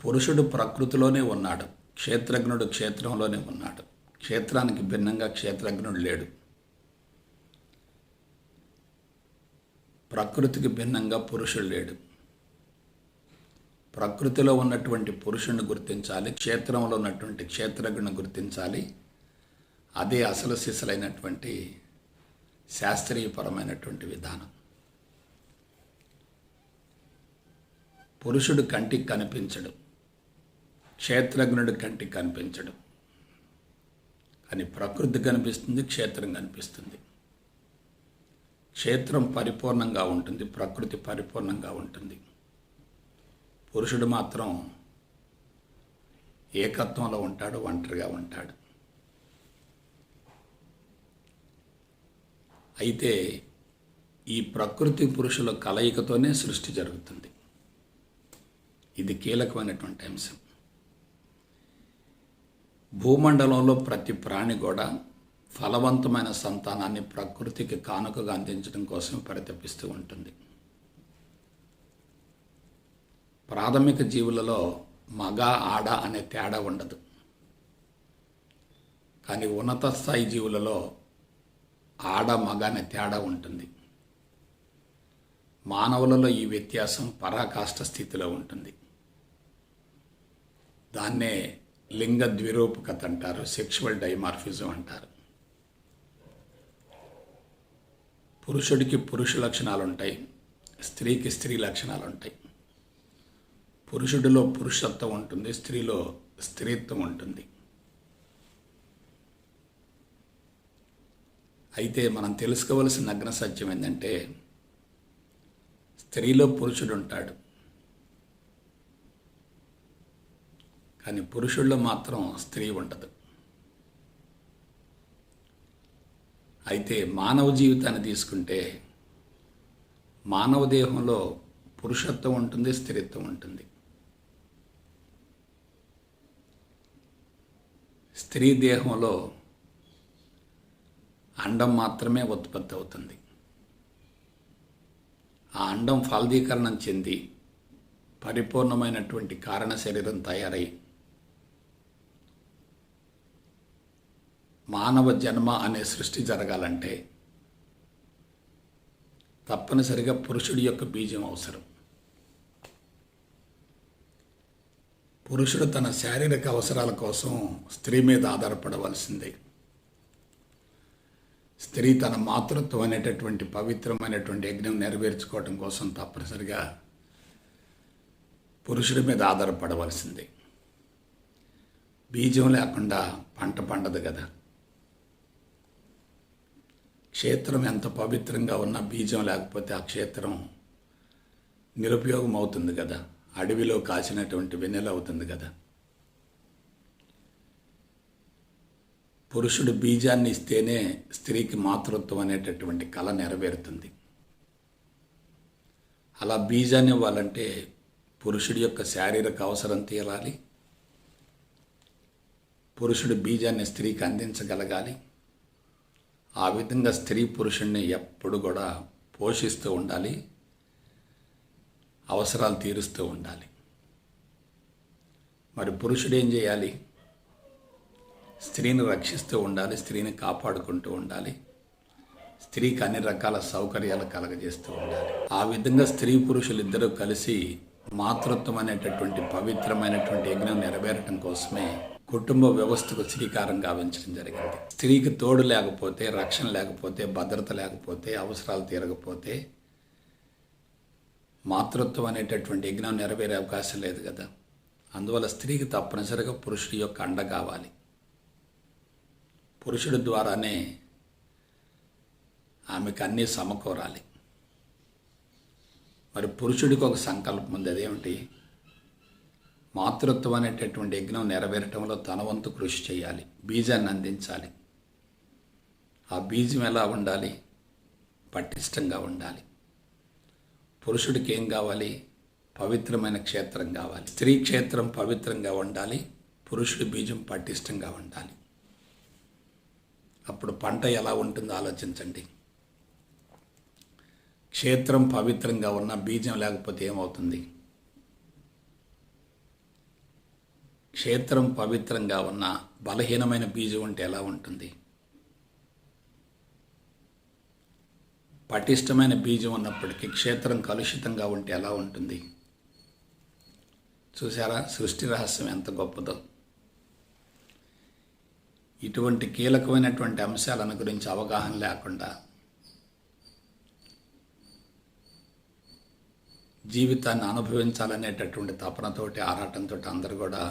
పురుషుడు ప్రకృతిలోనే ఉన్నాడు, క్షేత్రజ్ఞుడు క్షేత్రంలోనే ఉన్నాడు. క్షేత్రానికి భిన్నంగా క్షేత్రజ్ఞుడు లేడు, ప్రకృతికి భిన్నంగా పురుషుడు లేడు. ప్రకృతిలో ఉన్నటువంటి పురుషుడిని గుర్తించాలి, క్షేత్రంలో ఉన్నటువంటి క్షేత్రజ్ఞుని గుర్తించాలి. అదే అసలు సిసలైనటువంటి శాస్త్రీయపరమైనటువంటి విధానం. పురుషుడు కంటికి కనిపించడు, క్షేత్రజ్ఞుడి కంటికి కనిపించడు. కానీ ప్రకృతి కనిపిస్తుంది, క్షేత్రం కనిపిస్తుంది. క్షేత్రం పరిపూర్ణంగా ఉంటుంది, ప్రకృతి పరిపూర్ణంగా ఉంటుంది. పురుషుడు మాత్రం ఏకత్వంలో ఉంటాడు, ఒంటరిగా ఉంటాడు. అయితే ఈ ప్రకృతి పురుషుల కలయికతోనే సృష్టి జరుగుతుంది. ఇది కీలకమైనటువంటి అంశం. భూమండలంలో ప్రతి ప్రాణి కూడా ఫలవంతమైన సంతానాన్ని ప్రకృతికి కానుకగా అందించడం కోసం పరితపిస్తూ ఉంటుంది. ప్రాథమిక జీవులలో మగ, ఆడ అనే తేడా ఉండదు. కానీ ఉన్నత స్థాయి జీవులలో ఆడ, మగ అనే తేడా ఉంటుంది. మానవులలో ఈ వ్యత్యాసం పరాకాష్ఠ స్థితిలో ఉంటుంది. దాన్నే లింగ ద్విరూపకత అంటారు, సెక్షువల్ డైమార్ఫిజం అంటారు. పురుషుడికి పురుష లక్షణాలు ఉంటాయి, స్త్రీకి స్త్రీ లక్షణాలు ఉంటాయి. పురుషుడిలో పురుషత్వం ఉంటుంది, స్త్రీలో స్త్రీత్వం ఉంటుంది. అయితే మనం తెలుసుకోవలసిన నగ్న సత్యం ఏంటంటే స్త్రీలో పురుషుడు ఉంటాడు, కానీ పురుషుల్లో మాత్రం స్త్రీ ఉండదు. అయితే మానవ జీవితాన్ని తీసుకుంటే మానవ దేహంలో పురుషత్వం ఉంటుంది, స్త్రీత్వం ఉంటుంది. స్త్రీ దేహంలో అండం మాత్రమే ఉత్పత్తి అవుతుంది. ఆ అండం ఫలదీకరణం చెంది పరిపూర్ణమైనటువంటి కారణ శరీరం తయారై మానవ జన్మ అనే సృష్టి జరగాలంటే తప్పనిసరిగా పురుషుడి యొక్క బీజం అవసరం. పురుషుడు తన శారీరక అవసరాల కోసం స్త్రీ మీద ఆధారపడవలసిందే. స్త్రీ తన మాతృత్వం అనేటటువంటి పవిత్రమైనటువంటి యజ్ఞం నెరవేర్చుకోవడం కోసం తప్పనిసరిగా పురుషుడి మీద ఆధారపడవలసిందే. బీజం లేకుండా పంట పండదు కదా. క్షేత్రం ఎంత పవిత్రంగా ఉన్నా బీజం లేకపోతే ఆ క్షేత్రం నిరుపయోగం అవుతుంది కదా. అడవిలో కాచినటువంటి వెన్నెల అవుతుంది కదా. పురుషుడు బీజాన్ని ఇస్తేనే స్త్రీకి మాతృత్వం అనేటటువంటి కళ నెరవేరుతుంది. అలా బీజాన్ని ఇవ్వాలంటే పురుషుడి యొక్క శారీరక అవసరం తీరాలి. పురుషుడు బీజాన్ని స్త్రీకి అందించగలగాలి. ఆ విధంగా స్త్రీ పురుషుణ్ణి ఎప్పుడు కూడా పోషిస్తూ ఉండాలి, అవసరాలు తీరుస్తూ ఉండాలి. మరి పురుషుడు ఏం చేయాలి? స్త్రీని రక్షిస్తూ ఉండాలి, స్త్రీని కాపాడుకుంటూ ఉండాలి, స్త్రీకి అన్ని రకాల సౌకర్యాలు కలగజేస్తూ ఉండాలి. ఆ విధంగా స్త్రీ పురుషులు ఇద్దరూ కలిసి మాతృత్వం అనేటటువంటి పవిత్రమైనటువంటి యజ్ఞం నెరవేరటం కోసమే కుటుంబ వ్యవస్థకు శ్రీకారం గావించడం జరిగింది. స్త్రీకి తోడు లేకపోతే, రక్షణ లేకపోతే, భద్రత లేకపోతే, అవసరాలు తీరకపోతే మాతృత్వం అనేటటువంటి యజ్ఞం నెరవేరే అవకాశం లేదు కదా. అందువల్ల స్త్రీకి తప్పనిసరిగా పురుషుడి యొక్క అండ కావాలి. పురుషుడి ద్వారానే ఆమెకు అన్నీ సమకూరాలి. మరి పురుషుడికి ఒక సంకల్పం ఉంది. అదేమిటి? మాతృత్వం అనేటటువంటి యజ్ఞం నెరవేరటంలో తన వంతు కృషి చేయాలి, బీజాన్ని అందించాలి. ఆ బీజం ఎలా ఉండాలి? పటిష్టంగా ఉండాలి. పురుషుడికి ఏం కావాలి? పవిత్రమైన క్షేత్రం కావాలి. స్త్రీ క్షేత్రం పవిత్రంగా ఉండాలి, పురుషుడి బీజం పటిష్టంగా ఉండాలి. అప్పుడు పంట ఎలా ఉంటుందో ఆలోచించండి. క్షేత్రం పవిత్రంగా ఉన్న బీజం లేకపోతే ఏమవుతుంది? క్షేత్రం పవిత్రంగా ఉన్న బలహీనమైన బీజం ఉంటే ఎలా ఉంటుంది? పటిష్టమైన బీజం ఉన్నప్పటికీ క్షేత్రం కలుషితంగా ఉంటే ఎలా ఉంటుంది? చూసారా సృష్టి రహస్యం ఎంత గొప్పదో. ఇటువంటి కీలకమైనటువంటి అంశాలను గురించి అవగాహన లేకుండా జీవితాన్ని అనుభవించాలనేటటువంటి తపనతోటి, ఆరాటంతో అందరూ కూడా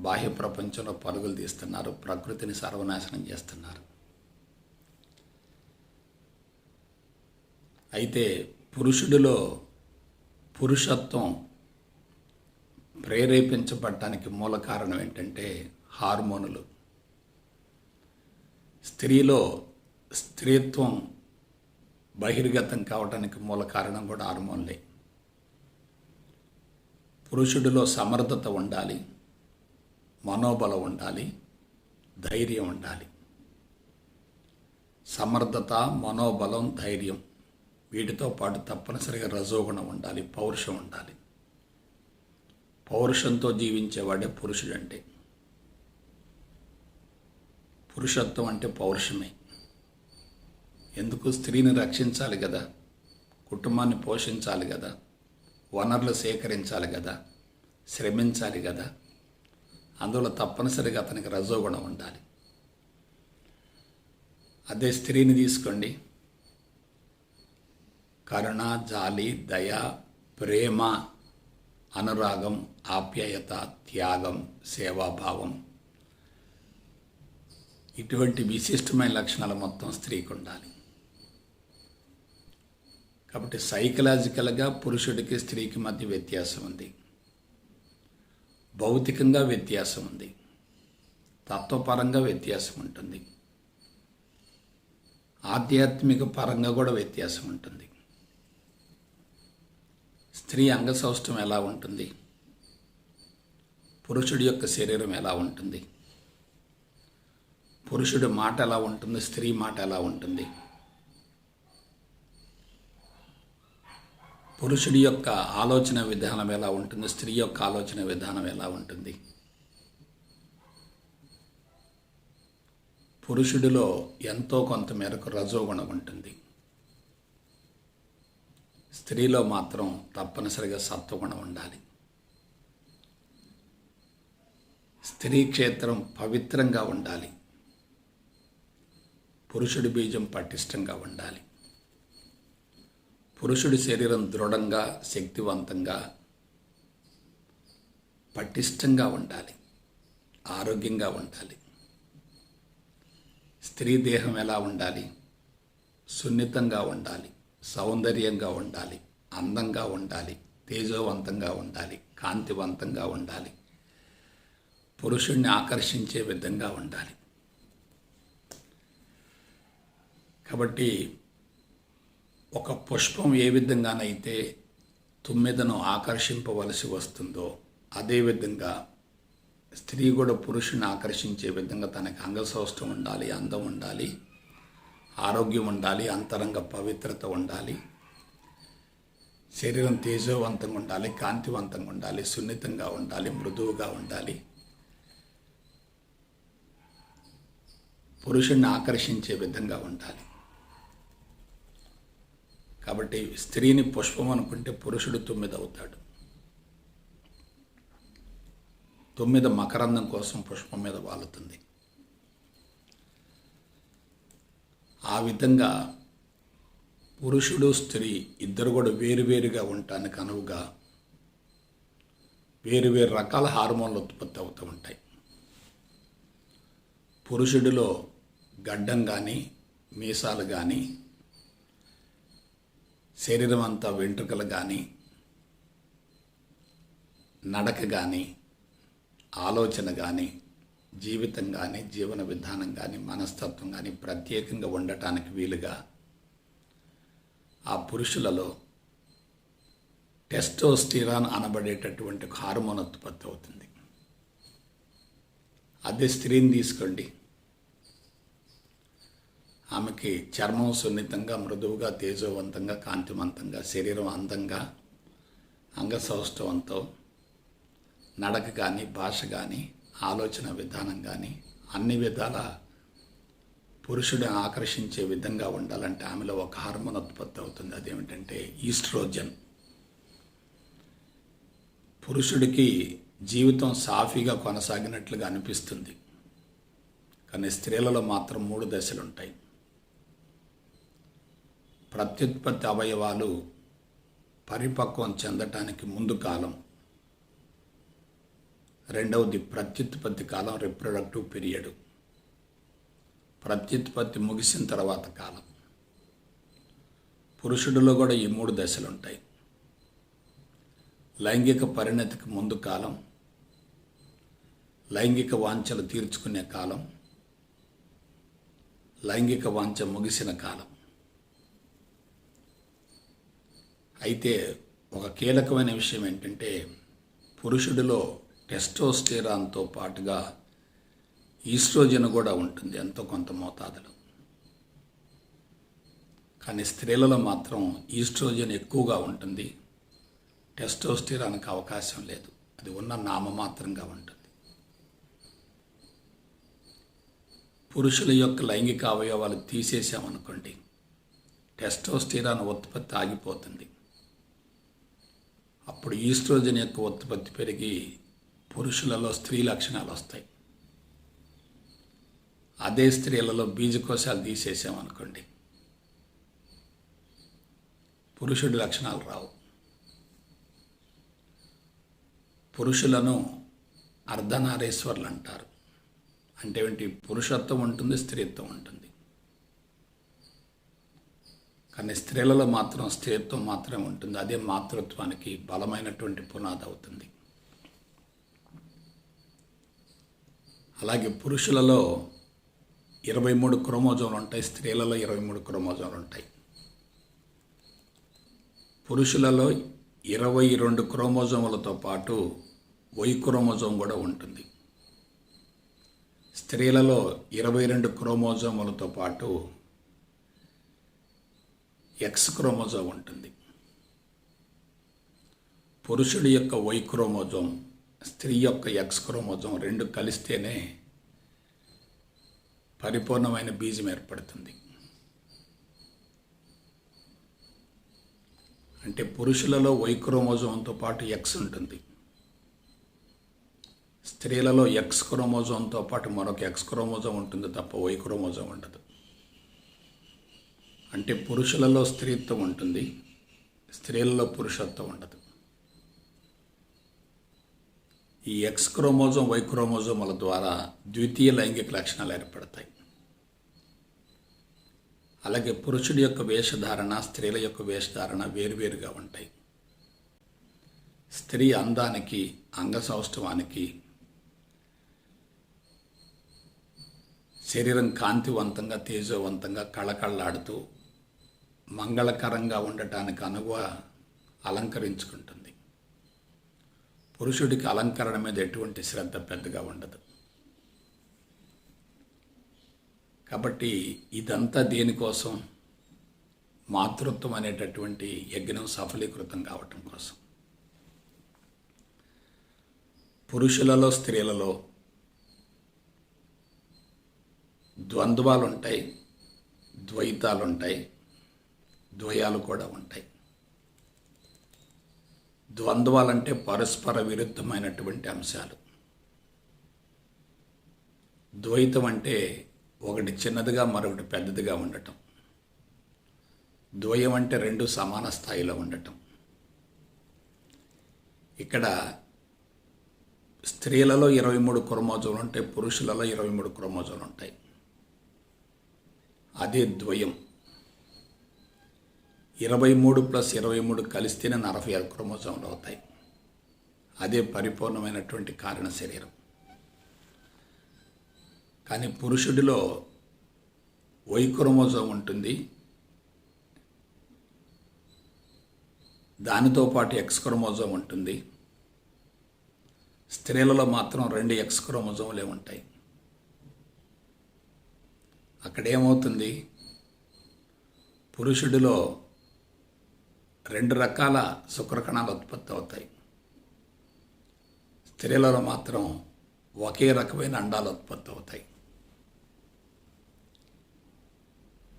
బాహ్య ప్రపంచంలో పరుగులు తీస్తున్నారు, ప్రకృతిని సర్వనాశనం చేస్తున్నారు. అయితే పురుషుడిలో పురుషత్వం ప్రేరేపించబడటానికి మూల కారణం ఏంటంటే హార్మోనులు. స్త్రీలో స్త్రీత్వం బహిర్గతం కావడానికి మూల కారణం కూడా హార్మోన్లే. పురుషుడిలో సమర్థత ఉండాలి, మనోబలం ఉండాలి, ధైర్యం ఉండాలి. సమర్థత, మనోబలం, ధైర్యం వీటితో పాటు తప్పనిసరిగా రజోగుణం ఉండాలి, పౌరుషం ఉండాలి. పౌరుషంతో జీవించేవాడే పురుషుడు. అంటే పురుషత్వం అంటే పౌరుషమే. ఎందుకు? స్త్రీని రక్షించాలి కదా, కుటుంబాన్ని పోషించాలి కదా, వనరులు సేకరించాలి కదా, శ్రమించాలి కదా. అందువల్ల తప్పనిసరిగా అతనికి రజోగుణం ఉండాలి. అదే స్త్రీని తీసుకోండి, కరుణ, జాలి, దయ, ప్రేమ, అనురాగం, ఆప్యాయత, త్యాగం, సేవాభావం ఇటువంటి విశిష్టమైన లక్షణాలు మొత్తం స్త్రీకి ఉండాలి. కాబట్టి సైకలాజికల్గా పురుషుడికి స్త్రీకి మధ్య వ్యత్యాసం ఉంది, భౌతికంగా వ్యత్యాసం ఉంది, తత్వపరంగా వ్యత్యాసం ఉంటుంది, ఆధ్యాత్మిక పరంగా కూడా వ్యత్యాసం ఉంటుంది. స్త్రీ అంగసౌష్ఠవం ఎలా ఉంటుంది, పురుషుడి యొక్క శరీరం ఎలా ఉంటుంది, పురుషుడి మాట ఎలా ఉంటుంది, స్త్రీ మాట ఎలా ఉంటుంది, పురుషుడి యొక్క ఆలోచన విధానం ఎలా ఉంటుంది, స్త్రీ యొక్క ఆలోచన విధానం ఎలా ఉంటుంది. పురుషుడిలో ఎంతో కొంత మేరకు రజోగుణం ఉంటుంది, స్త్రీలో మాత్రం తప్పనిసరిగా సత్వగుణం ఉండాలి. స్త్రీ క్షేత్రం పవిత్రంగా ఉండాలి, పురుషుడి బీజం పటిష్టంగా ఉండాలి. పురుషుడి శరీరం దృఢంగా, శక్తివంతంగా, పటిష్టంగా ఉండాలి, ఆరోగ్యంగా ఉండాలి. స్త్రీ దేహం ఎలా ఉండాలి, సున్నితంగా ఉండాలి, సౌందర్యంగా ఉండాలి, అందంగా ఉండాలి, తేజోవంతంగా ఉండాలి, కాంతివంతంగా ఉండాలి, పురుషుణ్ణి ఆకర్షించే విధంగా ఉండాలి. కాబట్టి ఒక పుష్పం ఏ విధంగానైతే తుమ్మెదను ఆకర్షింపవలసి వస్తుందో అదేవిధంగా స్త్రీ కూడా పురుషుని ఆకర్షించే విధంగా తనకి అంగసౌష్ఠవం ఉండాలి, అందం ఉండాలి, ఆరోగ్యం ఉండాలి, అంతరంగ పవిత్రత ఉండాలి, శరీరం తేజోవంతంగా ఉండాలి, కాంతివంతంగా ఉండాలి, సున్నితంగా ఉండాలి, మృదువుగా ఉండాలి, పురుషుణ్ణి ఆకర్షించే విధంగా ఉండాలి. కాబట్టి స్త్రీని పుష్పం అనుకుంటే పురుషుడు తుమ్మెద అవుతాడు. తుమ్మెద మకరందం కోసం పుష్పం మీద వాలుతుంది. ఆ విధంగా పురుషుడు స్త్రీ ఇద్దరు కూడా వేరువేరుగా ఉండటానికి అనువుగా వేరువేరు రకాల హార్మోన్లు ఉత్పత్తి అవుతూ ఉంటాయి. పురుషుడిలో గడ్డం కానీ, మీసాలు కానీ, శరీరం అంతా వెంట్రుకలు కానీ, నడక కానీ, ఆలోచన కానీ, జీవితం కానీ, జీవన విధానం కానీ, మనస్తత్వం కానీ ప్రత్యేకంగా ఉండటానికి వీలుగా ఆ పురుషులలో టెస్టోస్టిరాన్ అనబడేటటువంటి హార్మోన్ ఉత్పత్తి అవుతుంది. అదే స్త్రీని తీసుకోండి, ఆమెకి చర్మం సున్నితంగా, మృదువుగా, తేజోవంతంగా, కాంతివంతంగా, శరీరం అందంగా, అంగసౌష్ఠవంతో, నడక కానీ, భాష కానీ, ఆలోచన విధానం కానీ అన్ని విధాల పురుషుడిని ఆకర్షించే విధంగా ఉండాలంటే ఆమెలో ఒక హార్మోన్ ఉత్పత్తి అవుతుంది. అదేమిటంటే ఈస్ట్రోజన్. పురుషుడికి జీవితం సాఫీగా కొనసాగినట్లుగా అనిపిస్తుంది, కానీ స్త్రీలలో మాత్రం 3 దశలు ఉంటాయి. ప్రత్యుత్పత్తి అవయవాలు పరిపక్వం చెందటానికి ముందు కాలం, రెండవది ప్రత్యుత్పత్తి కాలం, రిప్రొడక్టివ్ పీరియడ్, ప్రత్యుత్పత్తి ముగిసిన తర్వాత కాలం. పురుషుడిలో కూడా ఈ 3 దశలు ఉంటాయి. లైంగిక పరిణతికి ముందు కాలం, లైంగిక వాంఛలు తీర్చుకునే కాలం, లైంగిక వాంఛ ముగిసిన కాలం. అయితే ఒక కీలకమైన విషయం ఏంటంటే పురుషుడిలో టెస్టోస్టెరాన్తో పాటుగా ఈస్ట్రోజన్ కూడా ఉంటుంది ఎంతో కొంత మోతాదులో. కానీ స్త్రీలలో మాత్రం ఈస్ట్రోజన్ ఎక్కువగా ఉంటుంది, టెస్టోస్టెరాన్కి అవకాశం లేదు, అది ఉన్న నామమాత్రంగా ఉంటుంది. పురుషుల యొక్క లైంగిక అవయవాలు తీసేసామనుకోండి, టెస్టోస్టెరాన్ ఉత్పత్తి ఆగిపోతుంది. అప్పుడు ఈస్ట్రోజన్ యొక్క ఉత్పత్తి పెరిగి పురుషులలో స్త్రీ లక్షణాలు వస్తాయి. అదే స్త్రీలలో బీజకోశాలు తీసేసామనుకోండి, పురుషుడి లక్షణాలు రావు. పురుషులను అర్ధనారీశ్వర్లు అంటారు. అంటే ఏంటి? పురుషత్వం ఉంటుంది, స్త్రీత్వం ఉంటుంది. కానీ స్త్రీలలో మాత్రం స్త్రీత్వం మాత్రమే ఉంటుంది. అదే మాతృత్వానికి బలమైనటువంటి పునాది అవుతుంది. అలాగే పురుషులలో 23 క్రోమోజోములు ఉంటాయి, స్త్రీలలో 23 క్రోమోజోములు ఉంటాయి. పురుషులలో 22 క్రోమోజోములతో పాటు Y క్రోమోజోమ్ కూడా ఉంటుంది. స్త్రీలలో 22 క్రోమోజోములతో పాటు X క్రోమోజోమ్ ఉంటుంది. పురుషుడి యొక్క Y క్రోమోజోమ్, స్త్రీ యొక్క X క్రోమోజోమ్ రెండు కలిస్తేనే పరిపూర్ణమైన బీజం ఏర్పడుతుంది. అంటే పురుషులలో Y క్రోమోజోమ్తో పాటు X ఉంటుంది, స్త్రీలలో X క్రోమోజోమ్తో పాటు మరొక X క్రోమోజోమ్ ఉంటుంది తప్ప Y క్రోమోజోమ్ ఉండదు. అంటే పురుషులలో స్త్రీత్వం ఉంటుంది, స్త్రీలలో పురుషత్వం ఉండదు. ఈ X క్రోమోజోమ్ Y క్రోమోజోముల ద్వారా ద్వితీయ లైంగిక లక్షణాలు ఏర్పడతాయి. అలాగే పురుషుడి యొక్క వేషధారణ, స్త్రీల యొక్క వేషధారణ వేరువేరుగా ఉంటాయి. స్త్రీ అందానికి, అంగసౌష్ఠవానికి, శరీరం కాంతివంతంగా, తేజోవంతంగా, కళకళలాడుతూ మంగళకరంగా ఉండటానికి అనువుగా అలంకరించుకుంటుంది. పురుషుడికి అలంకరణ మీద ఎటువంటి శ్రద్ధ పెద్దగా ఉండదు. కాబట్టి ఇదంతా దేనికోసం? మాతృత్వం అనేటటువంటి యజ్ఞం సఫలీకృతం కావటం కోసం. పురుషులలో, స్త్రీలలో ద్వంద్వాలు ఉంటాయి, ద్వైతాలు ఉంటాయి, ద్వయాలు కూడా ఉంటాయి. ద్వంద్వాలంటే పరస్పర విరుద్ధమైనటువంటి అంశాలు. ద్వైతం అంటే ఒకటి చిన్నదిగా మరొకటి పెద్దదిగా ఉండటం. ద్వయం అంటే రెండు సమాన స్థాయిలో ఉండటం. ఇక్కడ స్త్రీలలో 23 క్రోమోజోములు ఉంటాయి, పురుషులలో 23 క్రోమోజోములు ఉంటాయి. అదే ద్వయం. 23 + 23 కలిస్తేనే 46 క్రోమోజోములు అవుతాయి. అదే పరిపూర్ణమైనటువంటి కారణ శరీరం. కానీ పురుషుడిలో Y క్రోమోజోమ్ ఉంటుంది, దానితో పాటు X క్రోమోజోమ్ ఉంటుంది. స్త్రీలలో మాత్రం 2 X క్రోమోజోములే ఉంటాయి. అక్కడేమవుతుంది? పురుషుడిలో 2 రకాల శుక్రకణాలు ఉత్పత్తి అవుతాయి, స్త్రీలలో మాత్రం ఒకే రకమైన అండాలు ఉత్పత్తి అవుతాయి.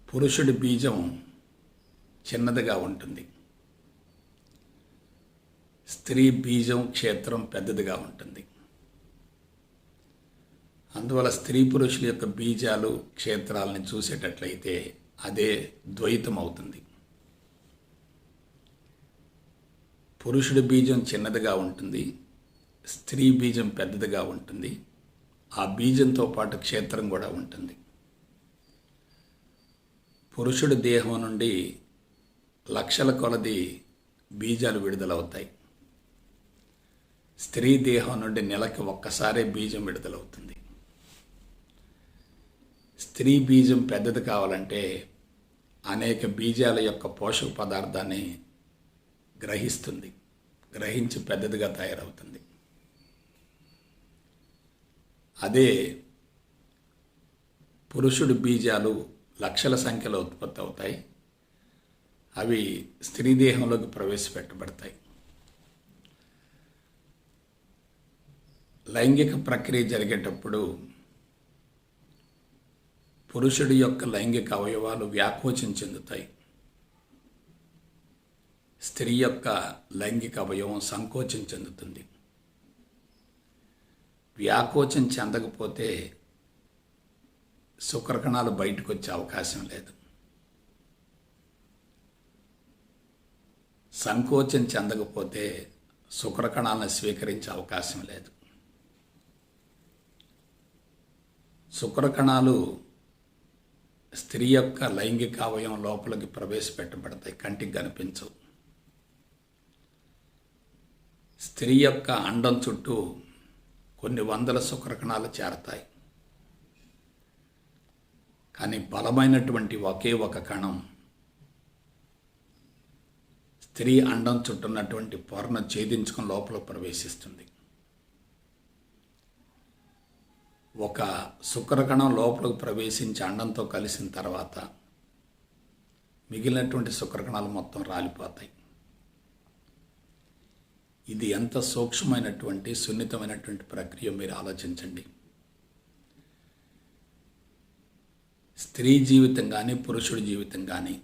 పురుషుడి బీజం చిన్నదిగా ఉంటుంది, స్త్రీ బీజం క్షేత్రం పెద్దదిగా ఉంటుంది. అందువల్ల స్త్రీ పురుషుల యొక్క బీజాలు, క్షేత్రాలని చూసేటట్లయితే అదే ద్వైతం అవుతుంది. పురుషుడి బీజం చిన్నదిగా ఉంటుంది, స్త్రీ బీజం పెద్దదిగా ఉంటుంది. ఆ బీజంతో పాటు క్షేత్రం కూడా ఉంటుంది. పురుషుడి దేహం నుండి లక్షల కొలది బీజాలు విడుదలవుతాయి. స్త్రీ దేహం నుండి నెలకి ఒక్కసారే బీజం విడుదలవుతుంది. స్త్రీ బీజం పెద్దది కావాలంటే అనేక బీజాల యొక్క పోషక పదార్థాన్ని గ్రహిస్తుంది, గ్రహించి పెద్దదిగా తయారవుతుంది. అదే పురుషుడి బీజాలు లక్షల సంఖ్యలో ఉత్పత్తి అవుతాయి. అవి స్త్రీ దేహంలోకి ప్రవేశపెట్టబడతాయి. లైంగిక ప్రక్రియ జరిగేటప్పుడు పురుషుడి యొక్క లైంగిక అవయవాలు వ్యాకోచం చెందుతాయి, స్త్రీ యొక్క లైంగిక అవయవం సంకోచం చెందుతుంది. వ్యాకోచం చెందకపోతే శుక్రకణాలు బయటకు వచ్చే అవకాశం లేదు. సంకోచం చెందకపోతే శుక్రకణాలను స్వీకరించే అవకాశం లేదు. శుక్రకణాలు స్త్రీ యొక్క లైంగిక అవయవం లోపలికి ప్రవేశపెట్టబడతాయి, కంటికి కనిపించవు. స్త్రీ యొక్క అండం చుట్టూ కొన్ని వందల శుక్రకణాలు చేరతాయి. కానీ బలమైనటువంటి ఒకే ఒక కణం స్త్రీ అండం చుట్టున్నటువంటి పొరను ఛేదించుకుని లోపల ప్రవేశిస్తుంది. ఒక శుక్రకణం లోపలికి ప్రవేశించి అండంతో కలిసిన తర్వాత మిగిలినటువంటి శుక్రకణాలు మొత్తం రాలిపోతాయి. ఇది ఎంత సూక్ష్మమైనటువంటి సున్నితమైనటువంటి ప్రక్రియ మీరు ఆలోచించండి. స్త్రీ జీవితం కానీ పురుషుడి జీవితం కానీ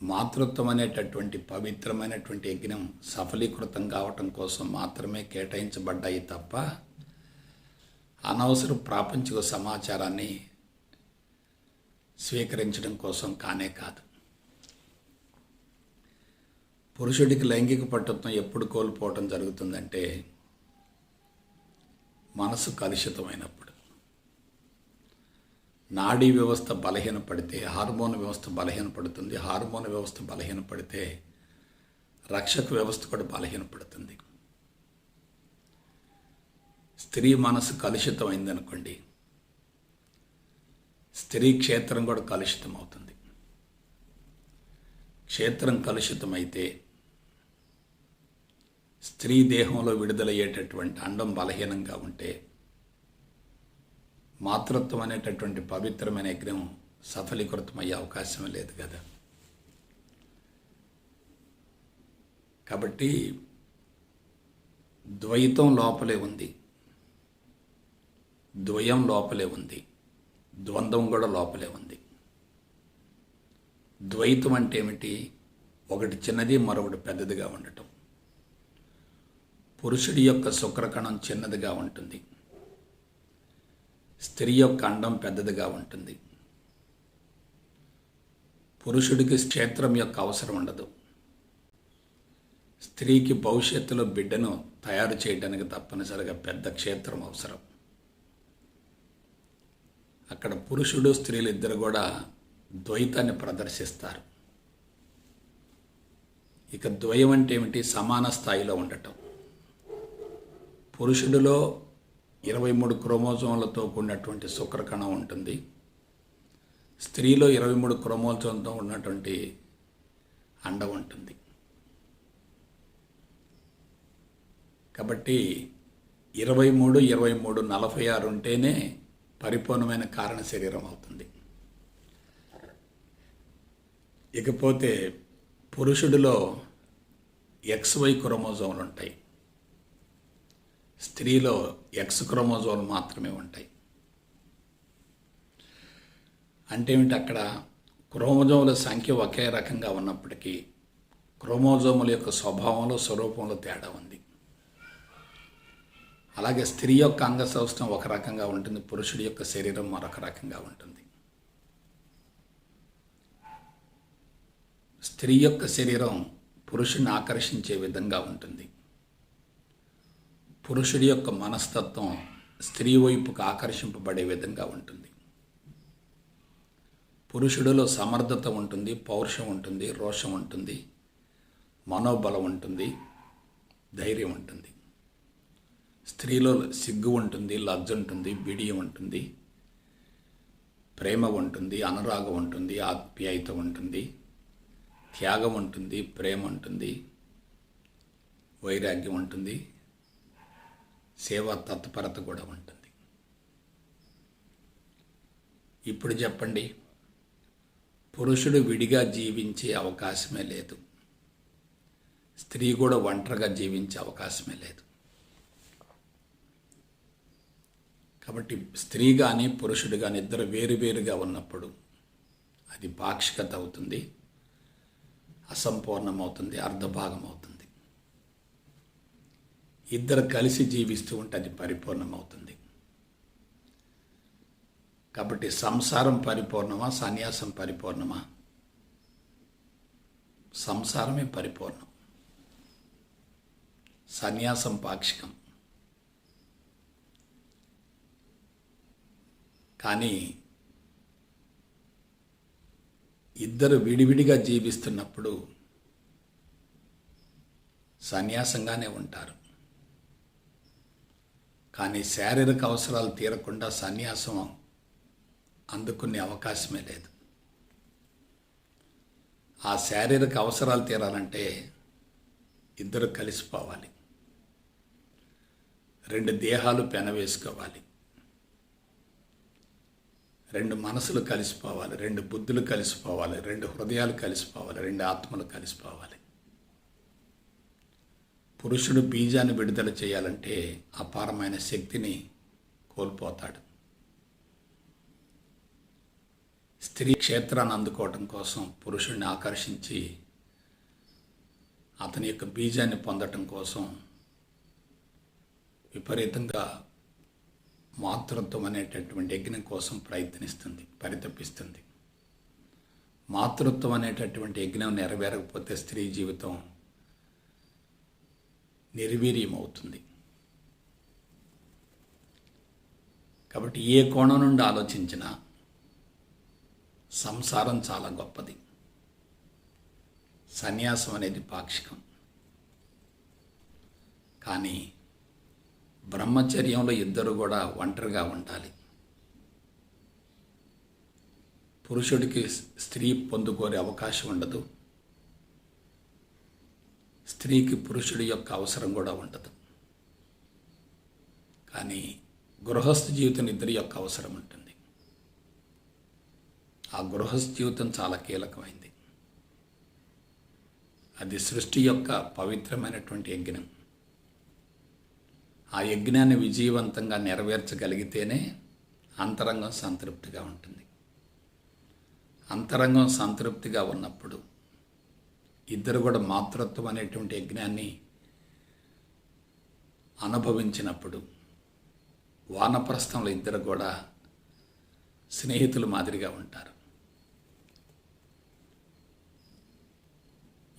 మాతృత్వం అనేటటువంటి పవిత్రమైనటువంటి యజ్ఞం సఫలీకృతం కావటం కోసం మాత్రమే కేటాయించబడ్డాయి తప్ప అనవసర ప్రాపంచిక సమాచారాన్ని స్వీకరించడం కోసం కానే కాదు. పురుషుడికి లైంగిక పటుత్వం ఎప్పుడు కోల్పోవటం జరుగుతుందంటే మనసు కలుషితమైనప్పుడు, నాడీ వ్యవస్థ బలహీనపడితే హార్మోన్ వ్యవస్థ బలహీనపడుతుంది. హార్మోన్ వ్యవస్థ బలహీనపడితే రక్షక వ్యవస్థ కూడా బలహీనపడుతుంది. స్త్రీ మనసు కలుషితమైందనుకోండి, స్త్రీ క్షేత్రం కూడా కలుషితం అవుతుంది. క్షేత్రం కలుషితమైతే స్త్రీ దేహంలో విడుదలయ్యేటటువంటి అండం బలహీనంగా ఉంటే మాతృత్వం అనేటటువంటి పవిత్రమైన యజ్ఞం సఫలీకృతమయ్యే అవకాశం లేదు కదా. కాబట్టి ద్వైతం లోపలే ఉంది, ద్వయం లోపలే ఉంది, ద్వంద్వం కూడా లోపలే ఉంది. ద్వైతం అంటే ఏమిటి? ఒకటి చిన్నది, మరొకటి పెద్దదిగా ఉండటం. పురుషుడి యొక్క శుక్రకణం చిన్నదిగా ఉంటుంది, స్త్రీ యొక్క అండం పెద్దదిగా ఉంటుంది. పురుషుడికి క్షేత్రం యొక్క అవసరం ఉండదు. స్త్రీకి భవిష్యత్తులో బిడ్డను తయారు చేయడానికి తప్పనిసరిగా పెద్ద క్షేత్రం అవసరం. అక్కడ పురుషుడు స్త్రీలు ఇద్దరు కూడా ద్వైతాన్ని ప్రదర్శిస్తారు. ఇక ద్వయం అంటే ఏమిటి? సమాన స్థాయిలో ఉండటం. పురుషుడిలో 23 క్రోమోజోములతో కూడినటువంటి శుక్రకణం ఉంటుంది, స్త్రీలో 23 క్రోమోజోమ్తో ఉన్నటువంటి అండం ఉంటుంది. కాబట్టి 23, 23, 46 ఉంటేనే పరిపూర్ణమైన కారణ శరీరం అవుతుంది. ఇకపోతే పురుషుడిలో XY క్రోమోజోములు ఉంటాయి, స్త్రీలో X క్రోమోజోములు మాత్రమే ఉంటాయి. అంటే ఏమిటి? అక్కడ క్రోమోజోముల సంఖ్య ఒకే రకంగా ఉన్నప్పటికీ క్రోమోజోముల యొక్క స్వభావంలో స్వరూపంలో తేడా ఉంది. అలాగే స్త్రీ యొక్క అంగసౌష్ఠవం ఒక రకంగా ఉంటుంది, పురుషుడి యొక్క శరీరం మరొక రకంగా ఉంటుంది. స్త్రీ యొక్క శరీరం పురుషుని ఆకర్షించే విధంగా ఉంటుంది. పురుషుడి యొక్క మనస్తత్వం స్త్రీ వైపుకు ఆకర్షింపబడే విధంగా ఉంటుంది. పురుషుడిలో సమర్థత ఉంటుంది, పౌరుషం ఉంటుంది, రోషం ఉంటుంది, మనోబలం ఉంటుంది, ధైర్యం ఉంటుంది. స్త్రీలో సిగ్గు ఉంటుంది, లజ్జ ఉంటుంది, బిడియం ఉంటుంది, ప్రేమ ఉంటుంది, అనురాగం ఉంటుంది, ఆప్యాయత ఉంటుంది, త్యాగం ఉంటుంది, ప్రేమ ఉంటుంది, వైరాగ్యం ఉంటుంది, సేవా తత్పరత కూడా ఉంటుంది. ఇప్పుడు చెప్పండి, పురుషుడు విడిగా జీవించే అవకాశమే లేదు, స్త్రీ కూడా ఒంటరిగా జీవించే అవకాశమే లేదు. కాబట్టి స్త్రీ కానీ పురుషుడు కానీ ఇద్దరు వేరువేరుగా ఉన్నప్పుడు అది పాక్షికత అవుతుంది, అసంపూర్ణమవుతుంది, అర్ధభాగం అవుతుంది. ఇద్దరు కలిసి జీవిస్తూ ఉంటే అది పరిపూర్ణమవుతుంది. కాబట్టి సంసారం పరిపూర్ణమా, సన్యాసం పరిపూర్ణమా? సంసారమే పరిపూర్ణం, సన్యాసం పాక్షికం. కానీ ఇద్దరు విడివిడిగా జీవిస్తున్నప్పుడు సన్యాసంగానే ఉంటారు. కానీ శారీరక అవసరాలు తీరకుండా సన్యాసం అందుకునే అవకాశమే లేదు. ఆ శారీరక అవసరాలు తీరాలంటే ఇద్దరు కలిసిపోవాలి, రెండు దేహాలు పెనవేసుకోవాలి, రెండు మనసులు కలిసిపోవాలి, రెండు బుద్ధులు కలిసిపోవాలి, రెండు హృదయాలు కలిసిపోవాలి, రెండు ఆత్మలు కలిసిపోవాలి. పురుషుడు బీజాన్ని విడుదల చేయాలంటే అపారమైన శక్తిని కోల్పోతాడు. స్త్రీ క్షేత్రాన్ని అందుకోవటం కోసం పురుషుడిని ఆకర్షించి అతని యొక్క బీజాన్ని పొందటం కోసం విపరీతంగా మాతృత్వం అనేటటువంటి యజ్ఞం కోసం ప్రయత్నిస్తుంది, పరితపిస్తుంది. మాతృత్వం అనేటటువంటి యజ్ఞం నెరవేరకపోతే స్త్రీ జీవితం నిర్వీర్యమవుతుంది. కాబట్టి ఏ కోణం నుండి ఆలోచించినా సంసారం చాలా గొప్పది. సన్యాసం అనేది పాక్షికం. కానీ బ్రహ్మచర్యంలో ఇద్దరు కూడా ఒంటరిగా ఉండాలి. పురుషుడికి స్త్రీ పొందుకోరే అవకాశం ఉండదు, స్త్రీకి పురుషుడి యొక్క అవసరం కూడా ఉండదు. కానీ గృహస్థ జీవితం ఇద్దరి యొక్క అవసరం ఉంటుంది. ఆ గృహస్థ జీవితం చాలా కీలకమైంది. అది సృష్టి యొక్క పవిత్రమైనటువంటి యజ్ఞం. ఆ యజ్ఞాన్ని విజయవంతంగా నెరవేర్చగలిగితేనే అంతరంగం సంతృప్తిగా ఉంటుంది. అంతరంగం సంతృప్తిగా ఉన్నప్పుడు ఇద్దరు కూడా మాతృత్వం అనేటువంటి యజ్ఞాన్ని అనుభవించినప్పుడు వానప్రస్థంలో ఇద్దరు కూడా స్నేహితులు మాదిరిగా ఉంటారు.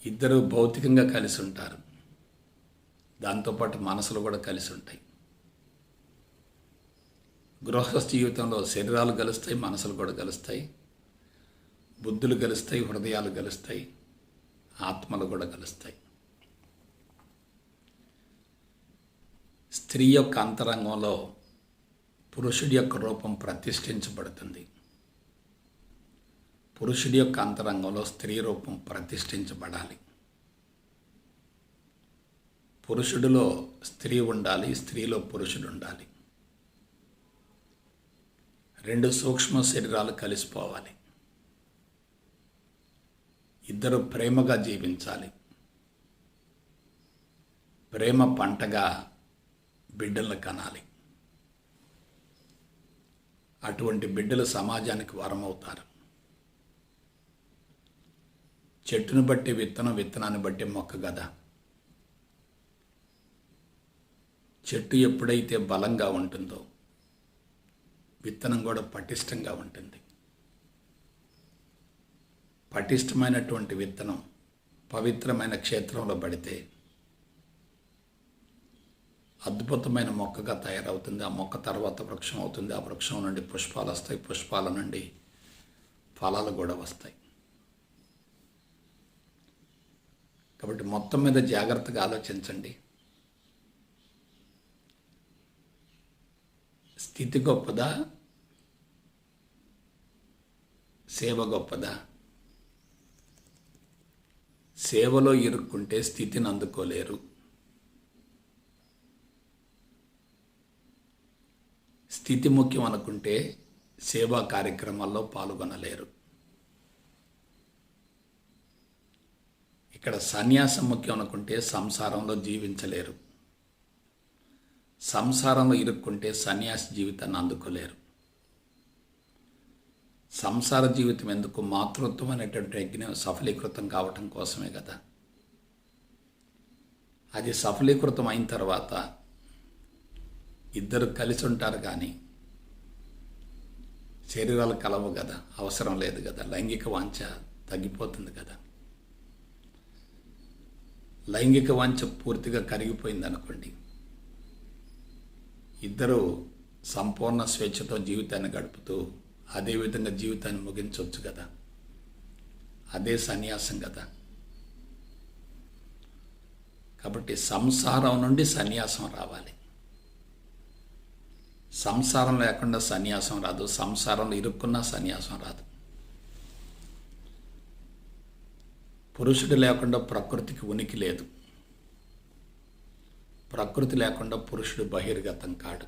ఇద్దరు భౌతికంగా కలిసి ఉంటారు, దాంతోపాటు మనసులు కూడా కలిసి ఉంటాయి. గృహస్థ జీవితంలో శరీరాలు కలుస్తాయి, మనసులు కూడా కలుస్తాయి, బుద్ధులు కలుస్తాయి, హృదయాలు కలుస్తాయి, ఆత్మలు కూడా కలుస్తాయి. స్త్రీ యొక్క అంతరంగంలో పురుషుడి యొక్క రూపం ప్రతిష్ఠించబడుతుంది, పురుషుడి యొక్క అంతరంగంలో స్త్రీ రూపం ప్రతిష్ఠించబడాలి. పురుషుడిలో స్త్రీ ఉండాలి, స్త్రీలో పురుషుడు ఉండాలి. రెండు సూక్ష్మ శరీరాలు కలిసిపోవాలి. ఇద్దరు ప్రేమగా జీవించాలి. ప్రేమ పంటగా బిడ్డలను కనాలి. అటువంటి బిడ్డలు సమాజానికి వరమవుతారు. చెట్టును బట్టి విత్తనం, విత్తనాన్ని బట్టి మొక్క కదా. చెట్టు ఎప్పుడైతే బలంగా ఉంటుందో విత్తనం కూడా పటిష్టంగా ఉంటుంది. పటిష్టమైనటువంటి విత్తనం పవిత్రమైన క్షేత్రంలో పడితే అద్భుతమైన మొక్కగా తయారవుతుంది. ఆ మొక్క తర్వాత వృక్షం అవుతుంది. ఆ వృక్షం నుండి పుష్పాలు వస్తాయి, పుష్పాల నుండి ఫలాలు కూడా వస్తాయి. కాబట్టి మొత్తం మీద జాగ్రత్తగా ఆలోచించండి. స్థితి గొప్పదా, సేవ గొప్పదా? సేవలో ఇరుక్కుంటే స్థితిని అందుకోలేరు. స్థితి ముఖ్యం అనుకుంటే సేవా కార్యక్రమాల్లో పాల్గొనలేరు. ఇక్కడ సన్యాసం ముఖ్యం అనుకుంటే సంసారంలో జీవించలేరు. సంసారంలో ఇరుక్కుంటే సన్యాసి జీవితాన్ని అందుకోలేరు. సంసార జీవితం ఎందుకు? మాతృత్వం అనేటువంటి యజ్ఞం సఫలీకృతం కావటం కోసమే కదా. అది సఫలీకృతం అయిన తర్వాత ఇద్దరు కలిసి ఉంటారు, కానీ శరీరాలు కలవు కదా, అవసరం లేదు కదా, లైంగిక వాంఛ తగ్గిపోతుంది కదా. లైంగిక వాంఛ పూర్తిగా కరిగిపోయింది అనుకోండి, ఇద్దరు సంపూర్ణ స్వేచ్ఛతో జీవితాన్ని గడుపుతూ అదేవిధంగా జీవితాన్ని ముగించవచ్చు కదా. అదే సన్యాసం కదా. కాబట్టి సంసారం నుండి సన్యాసం రావాలి. సంసారం లేకుండా సన్యాసం రాదు, సంసారంలో ఇరుక్కున్న సన్యాసం రాదు. పురుషుడు లేకుండా ప్రకృతికి ఉనికి లేదు, ప్రకృతి లేకుండా పురుషుడు బహిర్గతం కాడు.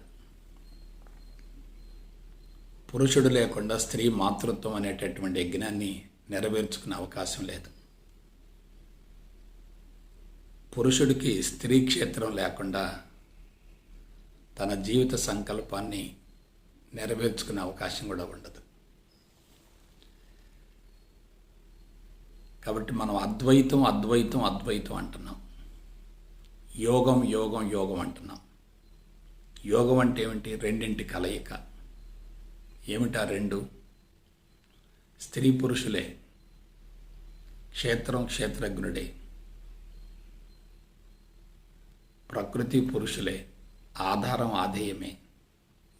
పురుషుడు లేకుండా స్త్రీ మాతృత్వం అనేటటువంటి యజ్ఞాన్ని నెరవేర్చుకునే అవకాశం లేదు. పురుషుడికి స్త్రీ క్షేత్రం లేకుండా తన జీవిత సంకల్పాన్ని నెరవేర్చుకునే అవకాశం కూడా ఉండదు. కాబట్టి మనం అద్వైతం అద్వైతం అద్వైతం అంటున్నాం, యోగం యోగం యోగం అంటున్నాం. యోగం అంటే ఏమిటి? రెండింటి కలయిక. ఏమిటా రెండు? స్త్రీ పురుషులే, క్షేత్రం క్షేత్రజ్ఞుడే, ప్రకృతి పురుషులే, ఆధారం ఆధేయమే,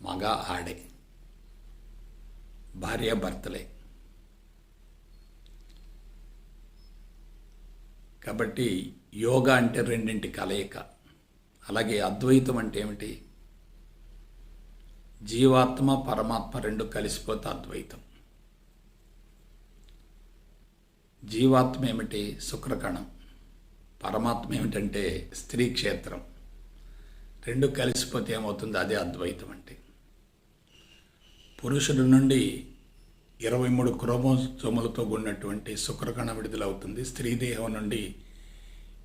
మగ ఆడే, భార్యాభర్తలే. కాబట్టి యోగా అంటే రెండింటి కలయిక. అలాగే అద్వైతం అంటే ఏమిటి? జీవాత్మ పరమాత్మ రెండు కలిసిపోతే అద్వైతం. జీవాత్మ ఏమిటి? శుక్రకణం. పరమాత్మ ఏమిటంటే స్త్రీ క్షేత్రం. రెండు కలిసిపోతే ఏమవుతుంది? అదే అద్వైతం అంటే. పురుషుడి నుండి 23 క్రోమోజోములతో కూడినటువంటి శుక్రకణం విడుదలవుతుంది. స్త్రీదేహం నుండి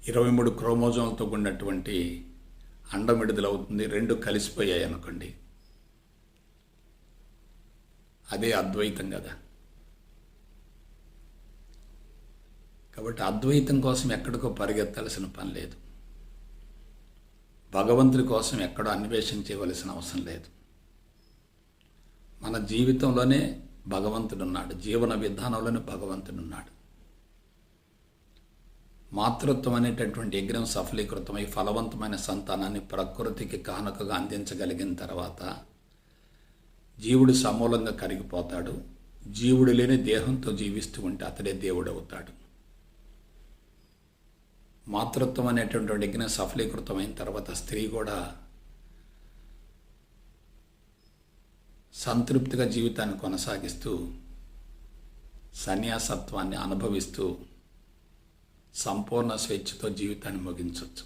23 క్రోమోజోములతో కూడినటువంటి అండం విడుదలవుతుంది. రెండు కలిసిపోయాయి అనుకోండి, అదే అద్వైతం కదా. కాబట్టి అద్వైతం కోసం ఎక్కడికో పరిగెత్తాల్సిన పని లేదు, భగవంతుడి కోసం ఎక్కడో అన్వేషణ చేయవలసిన అవసరం లేదు. మన జీవితంలోనే భగవంతుడున్నాడు, జీవన విధానంలోనే భగవంతుడున్నాడు. మాతృత్వం అనేటటువంటి యజ్ఞం సఫలీకృతమై ఫలవంతమైన సంతానాన్ని ప్రకృతికి కానుకగా అందించగలిగిన తర్వాత జీవుడు సమూలంగా కరిగిపోతాడు. జీవుడు లేని దేహంతో జీవిస్తూ ఉంటే అతడే దేవుడు అవుతాడు. మాతృత్వం అనేటటువంటి యజ్ఞం సఫలీకృతమైన తర్వాత స్త్రీ కూడా సంతృప్తిగా జీవితాన్ని కొనసాగిస్తూ సన్యాసత్వాన్ని అనుభవిస్తూ సంపూర్ణ స్వేచ్ఛతో జీవితాన్ని ముగించవచ్చు.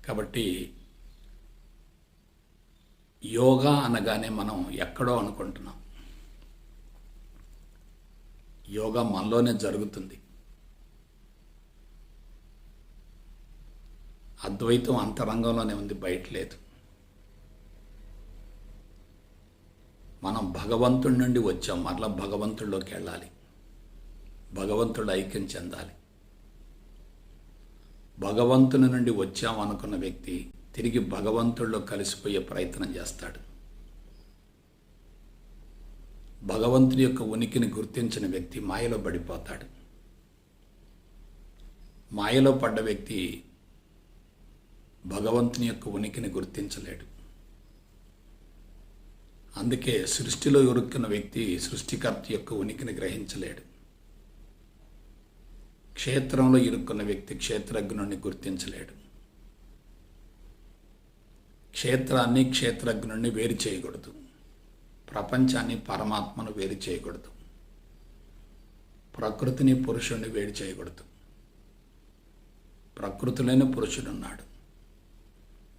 కాబట్టి యోగా అనగానే మనం ఎక్కడో అనుకుంటున్నాం. యోగా మనలోనే జరుగుతుంది. అద్వైతం అంతరంగంలోనే ఉంది, బయట లేదు. మనం భగవంతుడి నుండి వచ్చాం, మరలా భగవంతుడిలోకి వెళ్ళాలి, భగవంతుడు ఐక్యం చెందాలి. భగవంతుని నుండి వచ్చాం అనుకున్న వ్యక్తి తిరిగి భగవంతుడిలో కలిసిపోయే ప్రయత్నం చేస్తాడు. భగవంతుడి యొక్క ఉనికిని గుర్తించిన వ్యక్తి మాయలో పడిపోతాడు. మాయలో పడ్డ వ్యక్తి భగవంతుని యొక్క ఉనికిని గుర్తించలేడు. అందుకే సృష్టిలో ఇరుక్కున్న వ్యక్తి సృష్టికర్త యొక్క ఉనికిని గ్రహించలేడు. క్షేత్రంలో ఇరుక్కున్న వ్యక్తి క్షేత్రజ్ఞుని గుర్తించలేడు. క్షేత్రాన్ని క్షేత్రజ్ఞుని వేరు చేయకూడదు, ప్రపంచాన్ని పరమాత్మను వేరు చేయకూడదు, ప్రకృతిని పురుషుడిని వేరు చేయకూడదు. ప్రకృతిలోనే పురుషుడున్నాడు,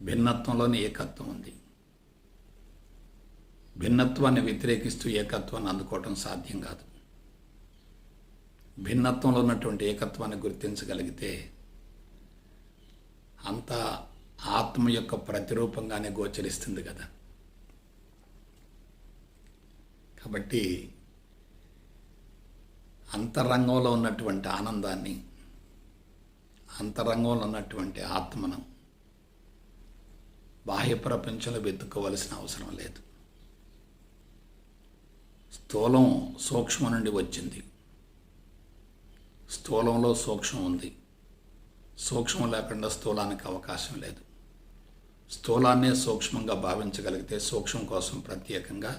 భిన్నత్వంలోనే ఏకత్వం ఉంది. భిన్నత్వాన్ని వ్యతిరేకిస్తూ ఏకత్వాన్ని అందుకోవటం సాధ్యం కాదు. భిన్నత్వంలో ఉన్నటువంటి ఏకత్వాన్ని గుర్తించగలిగితే అంతా ఆత్మ యొక్క ప్రతిరూపంగానే గోచరిస్తుంది కదా. కాబట్టి అంతరంగంలో ఉన్నటువంటి ఆనందాన్ని, అంతరంగంలో ఉన్నటువంటి ఆత్మను బాహ్య ప్రపంచంలో వెతుక్కోవలసిన అవసరం లేదు. స్థూలం సూక్ష్మం నుండి వచ్చింది, స్థూలంలో సూక్ష్మం ఉంది. సూక్ష్మం లేకుండా స్థూలానికి అవకాశం లేదు. స్థూలాన్నే సూక్ష్మంగా భావించగలిగితే సూక్ష్మం కోసం ప్రత్యేకంగా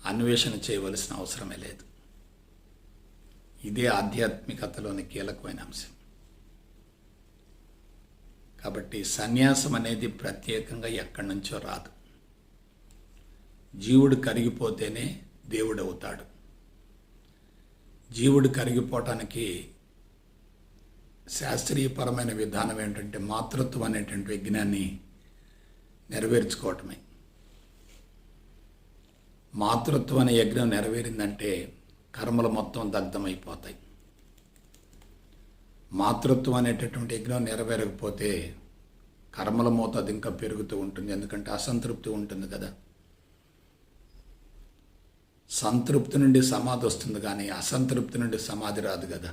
అన్వేషణ చేయవలసిన అవసరమే లేదు. ఇదే ఆధ్యాత్మికతలోని కీలకమైన అంశం. కాబట్టి సన్యాసం అనేది ప్రత్యేకంగా ఎక్కడి నుంచో రాదు. జీవుడు కరిగిపోతేనే దేవుడు అవుతాడు. జీవుడు కరిగిపోవటానికి శాస్త్రీయపరమైన విధానం ఏంటంటే మాతృత్వం అనేటువంటి యజ్ఞాన్ని నెరవేర్చుకోవటమే. మాతృత్వం అనే యజ్ఞం నెరవేరిందంటే కర్మలు మొత్తం దగ్ధమైపోతాయి. మాతృత్వం అనేటటువంటి యజ్ఞం నెరవేరకపోతే కర్మల మోతాదు ఇంకా పెరుగుతూ ఉంటుంది. ఎందుకంటే అసంతృప్తి ఉంటుంది కదా. సంతృప్తి నుండి సమాధి వస్తుంది, కానీ అసంతృప్తి నుండి సమాధి రాదు కదా.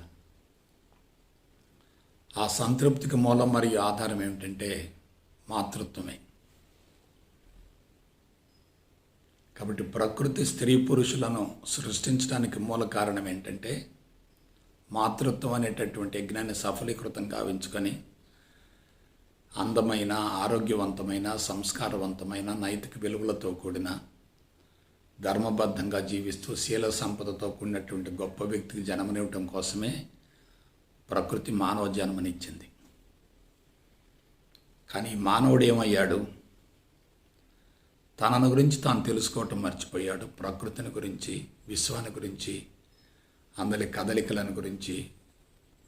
ఆ సంతృప్తికి మూలం మరియు ఆధారం ఏమిటంటే మాతృత్వమే. కాబట్టి ప్రకృతి స్త్రీ పురుషులను సృష్టించడానికి మూల కారణం ఏంటంటే మాతృత్వం అనేటటువంటి యజ్ఞాన్ని సఫలీకృతం గావించుకొని అందమైన, ఆరోగ్యవంతమైన, సంస్కారవంతమైన, నైతిక విలువలతో కూడిన, ధర్మబద్ధంగా జీవిస్తూ శీల సంపదతో కూడినటువంటి గొప్ప వ్యక్తికి జన్మనివ్వటం కోసమే ప్రకృతి మానవ జన్మనిచ్చింది. కానీ మానవుడు ఏమయ్యాడు? తనను గురించి తాను తెలుసుకోవటం మర్చిపోయాడు. ప్రకృతిని గురించి, విశ్వాన్ని గురించి, అందరి కదలికలను గురించి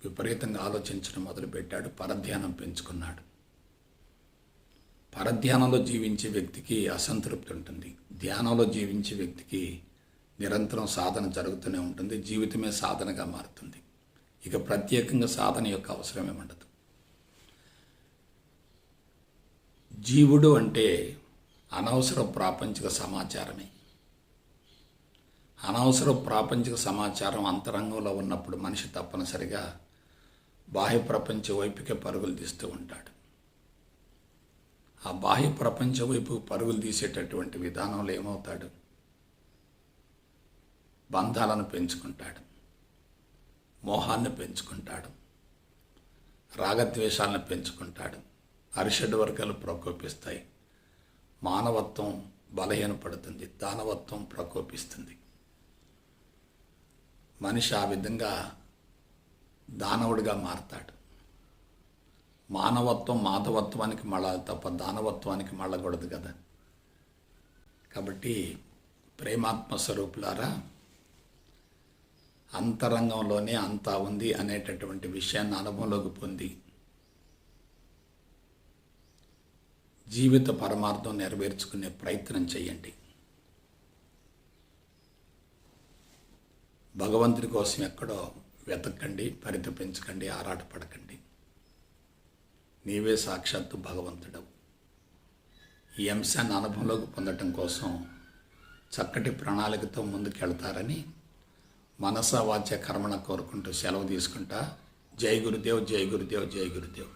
విపరీతంగా ఆలోచించడం మొదలుపెట్టాడు. పరధ్యానం పెంచుకున్నాడు. పరధ్యానంలో జీవించే వ్యక్తికి అసంతృప్తి ఉంటుంది. ధ్యానంలో జీవించే వ్యక్తికి నిరంతరం సాధన జరుగుతూనే ఉంటుంది. జీవితమే సాధనగా మారుతుంది. ఇక ప్రత్యేకంగా సాధన యొక్క అవసరం ఏముండదు. జీవుడు అంటే అనవసర ప్రాపంచిక సమాచారమే. అనవసర ప్రాపంచిక సమాచారం అంతరంగంలో ఉన్నప్పుడు మనిషి తప్పనిసరిగా బాహ్య ప్రపంచ వైపుకే పరుగులు తీస్తూ ఉంటాడు. ఆ బాహ్య ప్రపంచ వైపు పరుగులు తీసేటటువంటి విధానంలో ఏమవుతాడు? బంధాలను పెంచుకుంటాడు, మోహాన్ని పెంచుకుంటాడు, రాగద్వేషాలను పెంచుకుంటాడు. అరిషడ్ వర్గాలు ప్రకోపిస్తాయి. మానవత్వం బలహీనపడుతుంది, దానవత్వం ప్రకోపిస్తుంది. మనిషి ఆ విధంగా దానవుడిగా మారతాడు. మానవత్వం మాధవత్వానికి మళ్ళాలి తప్ప దానవత్వానికి మళ్ళకూడదు కదా. కాబట్టి ప్రేమాత్మ స్వరూపులారా, అంతరంగంలోనే అంతా ఉంది అనేటటువంటి విషయాన్ని అనుభవంలోకి పొంది జీవిత పరమార్థం నెరవేర్చుకునే ప్రయత్నం చేయండి. భగవంతుడి కోసం ఎక్కడో వెతకండి, పరితపించకండి, ఆరాటపడకండి. నీవే సాక్షాత్తు భగవంతుడవు. ఈ అంశాన్ని అనుభవంలోకి పొందటం కోసం చక్కటి ప్రణాళికతో ముందుకెళ్తారని మనస వాచ కర్మణ కోరుకుంటూ సెలవు తీసుకుంటా. జై గురుదేవ్, జై గురుదేవ్, జై గురుదేవ్.